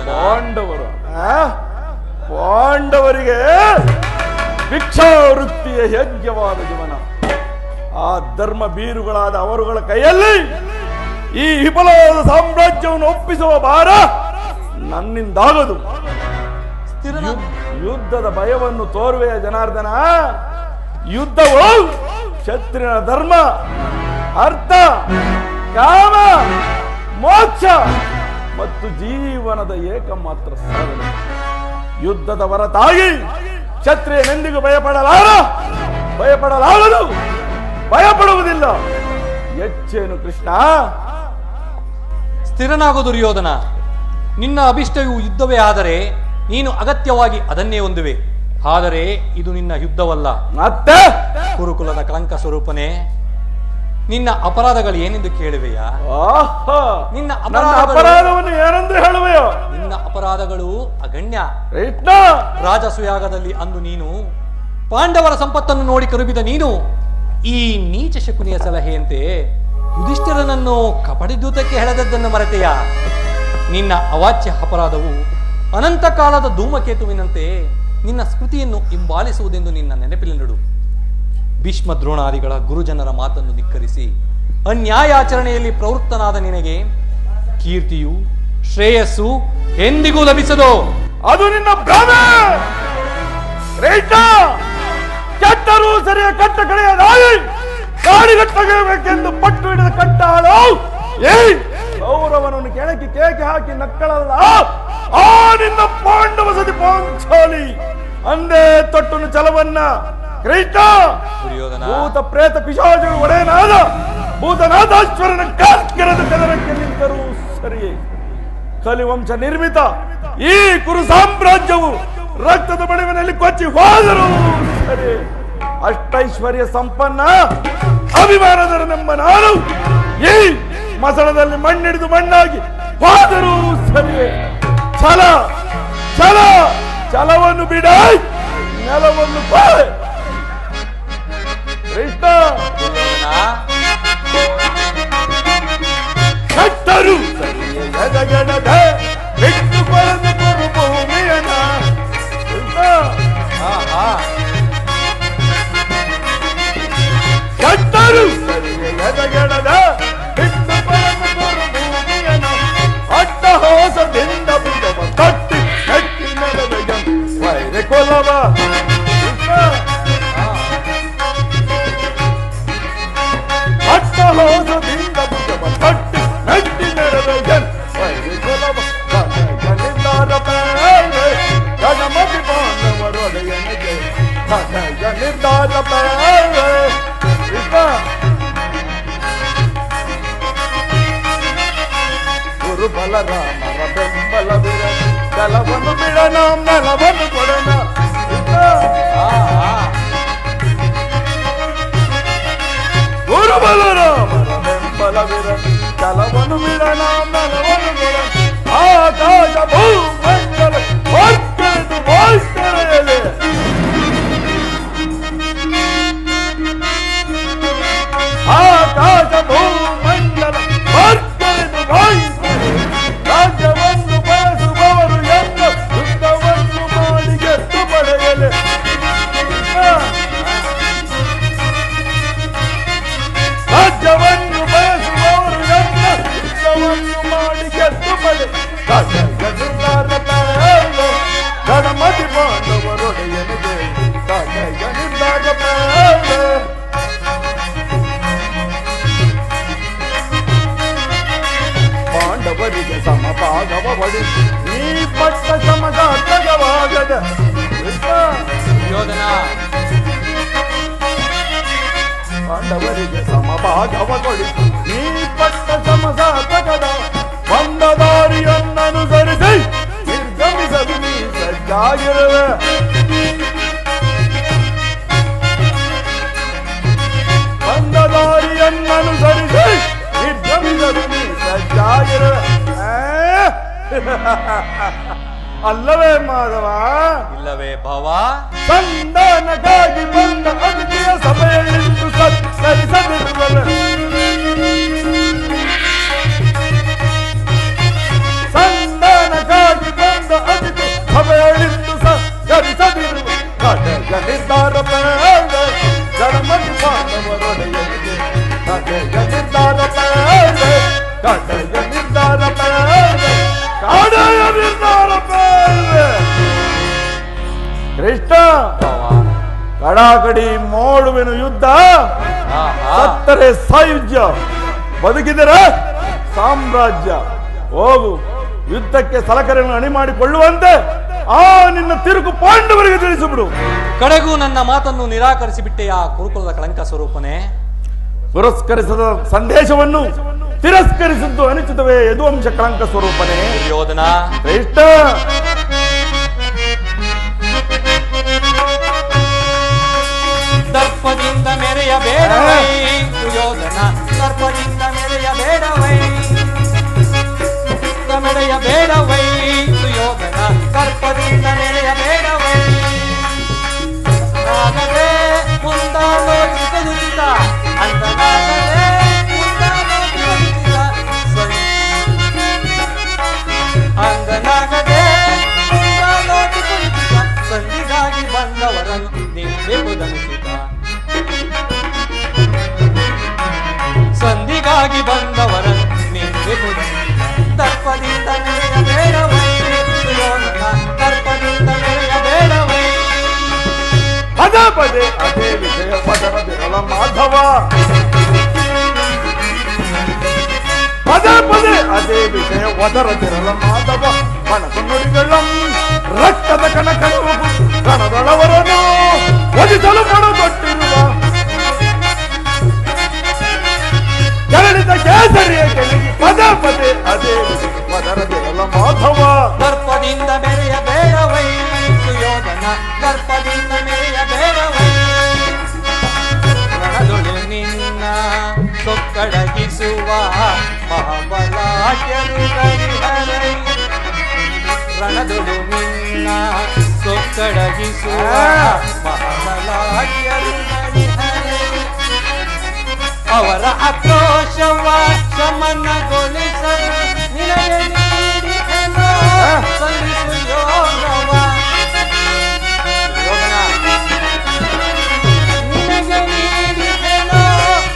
ಪಾಂಡವರು ಪಾಂಡವರಿಗೆ ಭಿಕ್ಷಾವೃತ್ತಿಯ ಯೋಗ್ಯವಾದ ಜೀವನ ಆ ಧರ್ಮ ಬೀರುಗಳಾದ ಅವರುಗಳ ಕೈಯಲ್ಲಿ ಈ ವಿಫಲವಾದ ಸಾಮ್ರಾಜ್ಯವನ್ನು ಒಪ್ಪಿಸುವ ಭಾರ ನನ್ನಿಂದಾಗದು. ಯುದ್ಧದ ಭಯವನ್ನು ತೋರುವೆಯ ಜನಾರ್ದನ. ಯುದ್ಧವು ಕ್ಷತ್ರಿಯನ ಧರ್ಮ, ಅರ್ಥ, ಕಾಮ, ಮೋಕ್ಷ ಮತ್ತು ಜೀವನದ ಏಕಮಾತ್ರ ಸಾಧನೆ. ಯುದ್ಧದ ಹೊರತಾಗಿ ಕ್ಷತ್ರಿಯನೆಂದಿಗೂ ಭಯಪಡಲಾಗದು, ಭಯಪಡುವುದಿಲ್ಲ. ಹೆಚ್ಚೇನು ಕೃಷ್ಣ? ಸ್ಥಿರನಾಗು ದುರ್ಯೋಧನ. ನಿನ್ನ ಅಭಿಷ್ಟವು ಯುದ್ಧವೇ ಆದರೆ ನೀನು ಅಗತ್ಯವಾಗಿ ಅದನ್ನೇ ಹೊಂದುವೆ. ಆದರೆ ಇದು ನಿನ್ನ ಯುದ್ಧವಲ್ಲ. ಮತ್ತೆ ಕುರುಕುಲದ ಕಳಂಕ ಸ್ವರೂಪನೇ, ನಿನ್ನ ಅಪರಾಧಗಳು ಏನೆಂದು ಕೇಳುವೆಯಾ? ನಿನ್ನ ಅಪರಾಧವನ್ನು ಏನೆಂದು ಹೇಳುವೆಯೋ? ನಿನ್ನ ಅಪರಾಧಗಳು ಅಗಣ್ಯ. ರಾಜಸುಯಾಗದಲ್ಲಿ ಅಂದು ನೀನು ಪಾಂಡವರ ಸಂಪತ್ತನ್ನು ನೋಡಿ ಕರುಬಿದ ನೀನು ಈ ನೀಚ ಶಕುನಿಯ ಸಲಹೆಯಂತೆ ಯುಧಿಷ್ಠಿರನನ್ನು ಕಪಟಿದೂತಕ್ಕೆ ಹೆಳೆದದ್ದನ್ನು ಮರೆತೆಯ? ನಿನ್ನ ಅವಾಚ್ಯ ಅಪರಾಧವು ಅನಂತ ಕಾಲದ ಧೂಮಕೇತುವಿನಂತೆ ನಿನ್ನ ಸ್ಮೃತಿಯನ್ನು ಹಿಂಬಾಲಿಸುವುದೆಂದು ನಿನ್ನ ನೆನಪಿನಲ್ಲಿಡು. ಭೀಷ್ಮ ದ್ರೋಣಾದಿಗಳ ಗುರುಜನರ ಮಾತನ್ನು ಧಿಕ್ಕರಿಸಿ ಅನ್ಯಾಯಾಚರಣೆಯಲ್ಲಿ ಪ್ರವೃತ್ತನಾದ ನಿನಗೆ ಕೀರ್ತಿಯು ಶ್ರೇಯಸ್ಸು ಎಂದಿಗೂ ಲಭಿಸದು. ಅದು ನಿನ್ನ ಭ್ರಮೆ. ಕೆಟ್ಟರೂ ಸರಿಯ ಕಟ್ಟ ಕಡೆಯದಾಗಿ ಕಾಡಿಗಟ್ಟಬೇಕೆಂದು ಪಟ್ಟು ಹಿಡಿದ ಕಟ್ಟಾಳು ಗೌರವನನ್ನು ಕೆಳಕ್ಕೆ ಕೇಕೆ ಹಾಕಿ ನಕ್ಕಳಲ್ಲ ಆ ನಿನ್ನ ಪಾಂಡವ ಸತಿ ಪಾಂಚಾಲಿ ಅಂದೇ ತೊಟ್ಟನು ಛಲವನ್ನ ಕೃಷ್ಣ ಭೂತ ಪ್ರೇತ ಪಿಶಾಚಗಳು ಒಡೆಯನಾದ ಭೂತನಾಥಾಶ್ವರನ ಕಾರ್ಕರದ ಕದರಕ್ಕೆ ನಿಂತರೂ ಸರಿಯೇ. ಕಲಿವಂಶ ನಿರ್ಮಿತ ಈ ಕುರು ಸಾಮ್ರಾಜ್ಯವು ರಕ್ತದ ಬಡವಿನಲ್ಲಿ ಕೊಚ್ಚಿ ಹೋದರು ಸರಿ. ಅಷ್ಟೈಶ್ವರ್ಯ ಸಂಪನ್ನ ಅಭಿಮಾನದರನೆಂಬ ನಾನು ಈ ಮಸಳದಲ್ಲಿ ಮಣ್ಣಿಡಿದು ಮಣ್ಣಾಗಿ ಹೋದರೂ ಸರಿಯೇ. ಛಲವನ್ನು ಬಿಡ, ನೆಲವನ್ನು ಬಾಳೆ. ಕಟ್ಟರು ಎದಗಡದೆ ಬಿಟ್ಟುಕೊಳ್ಳದ ಭೂಮಿಯನ ಕಟ್ಟರು ಎದಗಡದ ಬಿಟ್ಟುಕೊಳ್ಳದ ಭೂಮಿಯನ ಅಟ್ಟಹಾಸದಿಂದ ಬಿಡವ ಕಟ್ಟಿ ಕಟ್ಟಿ ನಡೆದ ವೈರೆ ಕೊಲವ ಅಟ್ಟಹಾಸದಿಂದ ಬಿಡವ ಕಟ್ಟಿ ಕಟ್ಟಿ ನಡೆದ ವೈರೆ ಕೊಲವ ನಿರ್ಧಾರ ಬೇರೆ ಗಣಮತಿ ಬಾಂಧವರೊಡೆಯನಿಗೆ ನಿರ್ಧಾರ ಬೇರೆ. ಗುರು ಬಲರಾಮರ ಬೆಂಬಲವಿರ ಜಲವನ್ನು ಬಿಡನ ನೆಲವನ್ನು ಕೊಡನ. ಗುರು ಬಲರಾಮರ ಬೆಂಬಲವಿರ ಜಲವನ್ನು ಬಿಡನ ನೆಲವನ್ನು ಕೊಡನ. ಆಕಾಶ ಭೂಮಂಡಲ ಹೊರಗೆಳೆದು ವಾಸ್ತರೆಯಲೆ ಆಕಾಶ ಭೂಮಂಡಲ ಹೊರಗೆಳೆದು ವಾಸ್ತರೆ ರಾಜ್ಯವನ್ನು ಬಯಸುವವರು ಎಂದ ಯುದ್ಧವನ್ನು ಮಾಡಿ ಗೆದ್ದು ಪಡೆಯಲೆ. ರಾಜ್ಯವನ್ನು ಬಯಸುವವರು ಪಾಂಡವರಿಗೆ ಸಮಭಾಗವ ಬಡಿಸಿ ನೀ ಪಟ್ಟ ಸಮಘಾತಕವಾಗದ ಯೋಧನ ಪಾಂಡವರಿಗೆ ಸಮಭಾಗವ ಕೊಡಿಸಿ ನೀ ಪಟ್ಟ ಸಮಘಾತಕದ ಬಂದ ದಾರಿಯನ್ನನುಸರಿಸಿ ನಿರ್ಗಮಿಸಲು ನೀ ಸಜ್ಜಾಗಿರುವೆ. ಬಂದ ದಾರಿಯನ್ನನುಸರಿಸಿ ನಿರ್ಗಮಿಸಲು ನೀ ಸಜ್ಜಾಗಿರುವೆ. ಅಲ್ಲವೇ ಮಾಧವ? ಇಲ್ಲವೇ ಭಾವ? ಸಂಧಾನಕ್ಕಾಗಿ ಬಂದ ಅತಿಥಿಯ ಸಭೆಯಲ್ಲಿಂದು ಸತ್ಕರಿಸದಿರುವನು. ಸಂಧಾನಕ್ಕಾಗಿ ಬಂದ ಅತಿಥಿ ಸಭೆಯಲ್ಲಿಂದು ಸತ್ಕರಿಸದಿರುವ ಕಡೆಯ ನಿರ್ಧಾರ ಬೇಡ ಗಣಮತಿ ಪಾಂಡವರೊಡೆಯನಿಗೆ. ಕಡೆಯ ನಿರ್ಧಾರ ಬೇಡ ಕಡೆಯ ನಿರ್ಧಾರ ಬೇಡ ಕಡೆಯ ನಿರ್ಧಾರ ಬೇಡ. ಕೃಷ್ಣ ಕಡಾಕಡಿ ಮೋಡುವೆನು ಯುದ್ಧ, ಸತ್ತರೆ ಸಾಯುಜ್ಯ, ಬದುಕಿದರೆ ಸಾಮ್ರಾಜ್ಯ. ಹೋಗು, ಯುದ್ಧಕ್ಕೆ ಸಲಕರಣೆಗಳನ್ನು ಅಣಿ ಮಾಡಿಕೊಳ್ಳುವಂತೆ ಆ ನಿನ್ನ ತಿರುಗು ಪಾಂಡವರಿಗೆ ತಿಳಿಸಿಬಿಡು. ಕಡೆಗೂ ನನ್ನ ಮಾತನ್ನು ನಿರಾಕರಿಸಿ ಬಿಟ್ಟೆಯಾ ಕುರುಕುಲದ ಕಳಂಕ ಸ್ವರೂಪನೇ? ಪುರಸ್ಕರಿಸದ ಸಂದೇಶವನ್ನು ತಿರಸ್ಕರಿಸಿದ್ದು ಅನುಚಿತವೇ ಯದುವಂಶ ಕಳಂಕ ಸ್ವರೂಪನೇ? ಯೋಧನ ಶ್ರೇಷ್ಠ ದರ್ಪದಿಂದ ಮೆರೆಯಬೇಡವೈ ಸುಯೋಧನ, ದರ್ಪದಿಂದ ಮೆರೆಯಬೇಡವೈ ಮೆರೆಯಬೇಡವೈ ಸುಯೋಧನ, ದರ್ಪದಿಂದ ಮೆರೆಯಬೇಡವೈ. ಆಗದೆ ಮುಂದಾಲೋಚಿ ಬದುಕಿದ ಅಂದನಾಗದೆ ಮುಂದಾಲೋಚಿ ಬದುಕಿದ ಅಂದನಾಗದೆ ಮುಂದಾಲೋಚಿ ಬದುಕಿದ ಸಂಧಿಗಾಗಿ ಬಂದವರನ್ನು ನಿಂಬೆಂಬುದನಿಸಿದ ಸಂಧಿಗಾಗಿ ಬಂದವರನ್ನು ನಿಂಬೆಂಬುದನಿಸಿದ. ದರ್ಪದಿಂದ ಮೆರೆಯಬೇಡವೈ ಸುಯೋಧನ, ದರ್ಪದಿಂದ ಮೆರೆಯಬೇಡವೈ. ಪದೇ ಪದೇ ಅದೇ ವಿಷಯ ಪದರದಿರಲ ಮಾಧವ, ಪದೇ ಪದೇ ಅದೇ ವಿಷಯ ಒದರದಿರಲ ಮಾಧವ. ಮನಸ್ಸು ನುಡಿಗಳಂ ರಕ್ತದ ಕಣಕಣವು ಕಣದೊಳವರನ್ನು ಒದಿಸಲು ಪಣದೊಟ್ಟಿರುವ ಕೆರಳಿದ ಕೇಸರಿಯ ಕೆಳಗೆ ಪದೇ ಪದೇ ಅದೇ ಒದರದಿರಲ ಮಾಧವ. ದರ್ಪದಿಂದ ಮೆರೆಯಬೇಡವೈ ಸುಯೋಧನ, ದರ್ಪದಿಂದ ಮೆರೆಯಬೇಡವೈ. ರಣದೊಳು ನಿನ್ನ ಸೊಕ್ಕಡಗಿಸುವ ಮಹಾಬಲಾಢ್ಯರು ಹರಿಹರೈ. ರಣದೊಳು ನಿನ್ನ ಸೊಕ್ಕಡಗಿಸುವ ಮಹಾಬಲಾಢ್ಯರು ಹರಿಹರೈ. ಅವರ ಆಕ್ರೋಶವ ಶಮನಗೊಳಿಸಲು ನಿನಗೆ ನೀಡಿದೆನೋ ಸಲ್ಲಿಸು ಯೋಗವ. ನಿನಗೆ ನೀಡಿದೆನೋ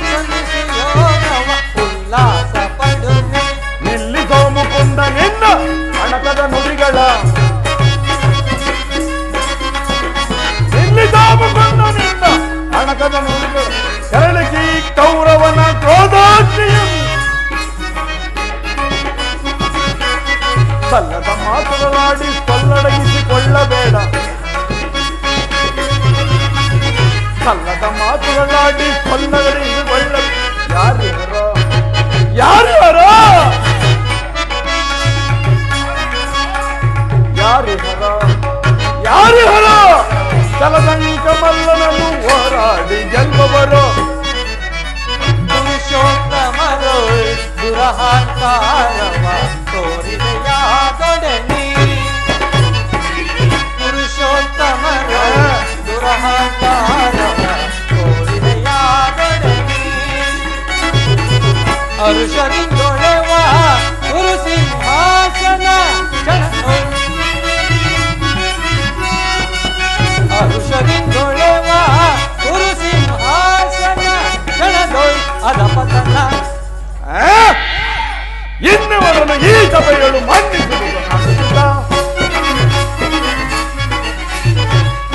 ಸಲ್ಲಿಸು ಯೋಗವ. ಉಲ್ಲಾಸ ಪಡುವೆ ನಿಲ್ಲಿಸೋ ಮುಕುಂದ ನಿನ್ನ ಹಣಕದ ನುಡಿಗಳ, ನಿಲ್ಲಿಸೋ ಮುಕುಂದ ನಿನ್ನ ಹಣಕದ ನುಡಿಗಳ. ಕೆರಳಿಸಿ ಕೌರವನ ಕ್ರೋಧಾಗ್ನಿಯನ್ನು ಸಲ್ಲದ ಮಾತುಗಳಾಡಿ ಸಲ್ಲಡಗಿಸಿಕೊಳ್ಳಬೇಡ. ಸಲ್ಲದ ಮಾತುಗಳಾಡಿ ಸಲ್ಲಡಗಿಸಿಕೊಳ್ಳ. ಯಾರ್ಯಾರೋ ಯಾರ್ಯಾರೋ ಯಾರ್ಯಾರೋ ಯಾರ್ಯಾರೋ ಜಲದಂಕ ಮಲ್ಲನನ್ನು ಹೋರಾಡಿ ಗೆಲ್ಲುವರು. ಪುರುಷೋತ್ತಮರು ದುರಹಂಕಾರವ ತೋರಿದೆಯಾದೊಡನೆ. ಪುರುಷೋತ್ತಮರು ದುರಹಂಕಾರವ ತೋರಿದೆಯಾದೊಡನೆ. ಅರುಷರಿಂದೊಳೆವ ಗುರು ಸಿಂಹಾಸನ ಅರುಷರಿಂದೊಳೆವ ಗುರು ಸಿಂಹಾಸನ ಕ್ಷಣದೊಳ್ ಅಧಪತನ. ಇನ್ನವರನ್ನು ಈ ಸಭೆಗಳು ಮನ್ನಿಸುವುದು ಅನುಚಿತ.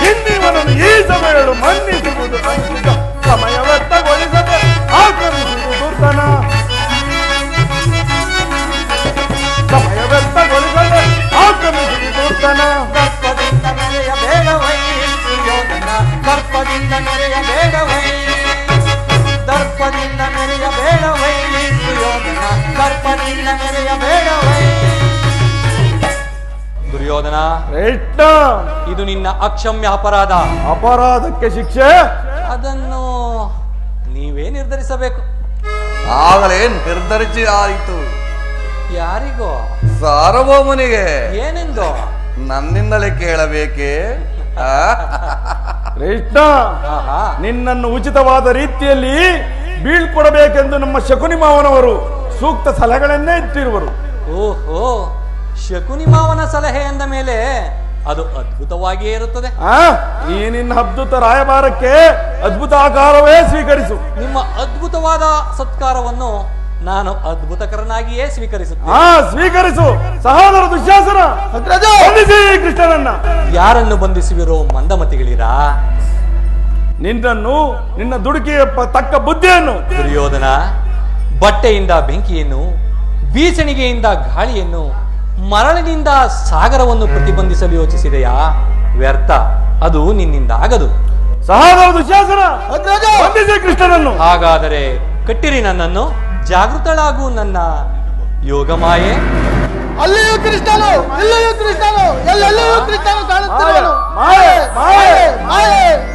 ಇನ್ನಿವರನ್ನು ಈ ಸಭೆಗಳು ಮನ್ನಿಸುವುದು ಅನುಚಿತ. ಸಮಯ ವ್ಯರ್ಥಗೊಳಿಸದೆ ಆಕ್ರಮಿಸುವುದು ದುರ್ತನ. ನಿನ್ನ ಮೆರೆಯಬೇಡವೈ. ದುರ್ಯೋಧನ, ಕೃಷ್ಣ, ಇದು ನಿನ್ನ ಅಕ್ಷಮ್ಯ ಅಪರಾಧ. ಅಪರಾಧಕ್ಕೆ ಶಿಕ್ಷೆ ಅದನ್ನು ನೀವೇ ನಿರ್ಧರಿಸಬೇಕು. ಆಗಲೇ ನಿರ್ಧರಿಸಿ ಆಯಿತು. ಯಾರಿಗೋ? ಸಾರ್ವಭೌಮನಿಗೆ. ಏನೆಂದು? ನನ್ನಿಂದಲೇ ಕೇಳಬೇಕೆ? ಕೃಷ್ಣ, ಆಹಾ. ನಿನ್ನನ್ನು ಉಚಿತವಾದ ರೀತಿಯಲ್ಲಿ ಬೀಳ್ಕೊಡಬೇಕೆಂದು ನಮ್ಮ ಶಕುನಿ ಮಾವನವರು ಸೂಕ್ತ ಸಲಹೆಗಳನ್ನೇ ಇಟ್ಟಿರುವರು. ಓಹೋ, ಶಕುನಿ ಮಾವನ ಸಲಹೆ ಎಂದ ಮೇಲೆ ಅದು ಅದ್ಭುತವಾಗಿಯೇ ಇರುತ್ತದೆ. ಈ ನಿನ್ನ ಅದ್ಭುತ ರಾಯಭಾರಕ್ಕೆ ಅದ್ಭುತ ಆಕಾರವೇ ಸ್ವೀಕರಿಸು. ನಿಮ್ಮ ಅದ್ಭುತವಾದ ಸತ್ಕಾರವನ್ನು ನಾನು ಅದ್ಭುತಕರನಾಗಿಯೇ ಸ್ವೀಕರಿಸುತ್ತೇನೆ. ಸ್ವೀಕರಿಸು. ಸಹೋದರ ದುಶ್ಯಾಸನ, ಬಂಧಿಸಿ ಕೃಷ್ಣನನ್ನ. ಯಾರನ್ನು ಬಂಧಿಸುವಿರೋ ಮಂದಮತಿಗಳಿರಾ? ನಿನ್ನನ್ನು, ನಿನ್ನ ದುಡುಕಿಗೆ ತಕ್ಕ ಬುದ್ಧಿಯನ್ನು. ದುರ್ಯೋಧನ, ಬಟ್ಟೆಯಿಂದ ಬೆಂಕಿಯನ್ನು, ಬೀಸಣಿಗೆಯಿಂದ ಗಾಳಿಯನ್ನು, ಮರಳಿನಿಂದ ಸಾಗರವನ್ನು ಪ್ರತಿಬಂಧಿಸಲು ಯೋಚಿಸಿದೆಯಾ? ವ್ಯರ್ಥ, ಅದು ನಿನ್ನಿಂದ ಆಗದು. ಸಹೋದರ ದುಶ್ಯಾಸನ, ಬಂಧಿಸಿ ಕೃಷ್ಣನನ್ನು. ಹಾಗಾದರೆ ಕಟ್ಟಿರಿ ನನ್ನನ್ನು, ಜಾಗೃತಳಾಗು ನನ್ನ ಯೋಗಮಾಯೆ. ಅಲ್ಲಿಯೂ ಕೃಷ್ಣನು, ಇಲ್ಲಿಯೂ ಕೃಷ್ಣನು, ಎಲ್ಲೆಲ್ಲಿಯೂ ಕೃಷ್ಣನು ಕಾಣುತ್ತಿರುವನು. ಮಾಯೆ, ಮಾಯೆ, ಮಾಯೆ.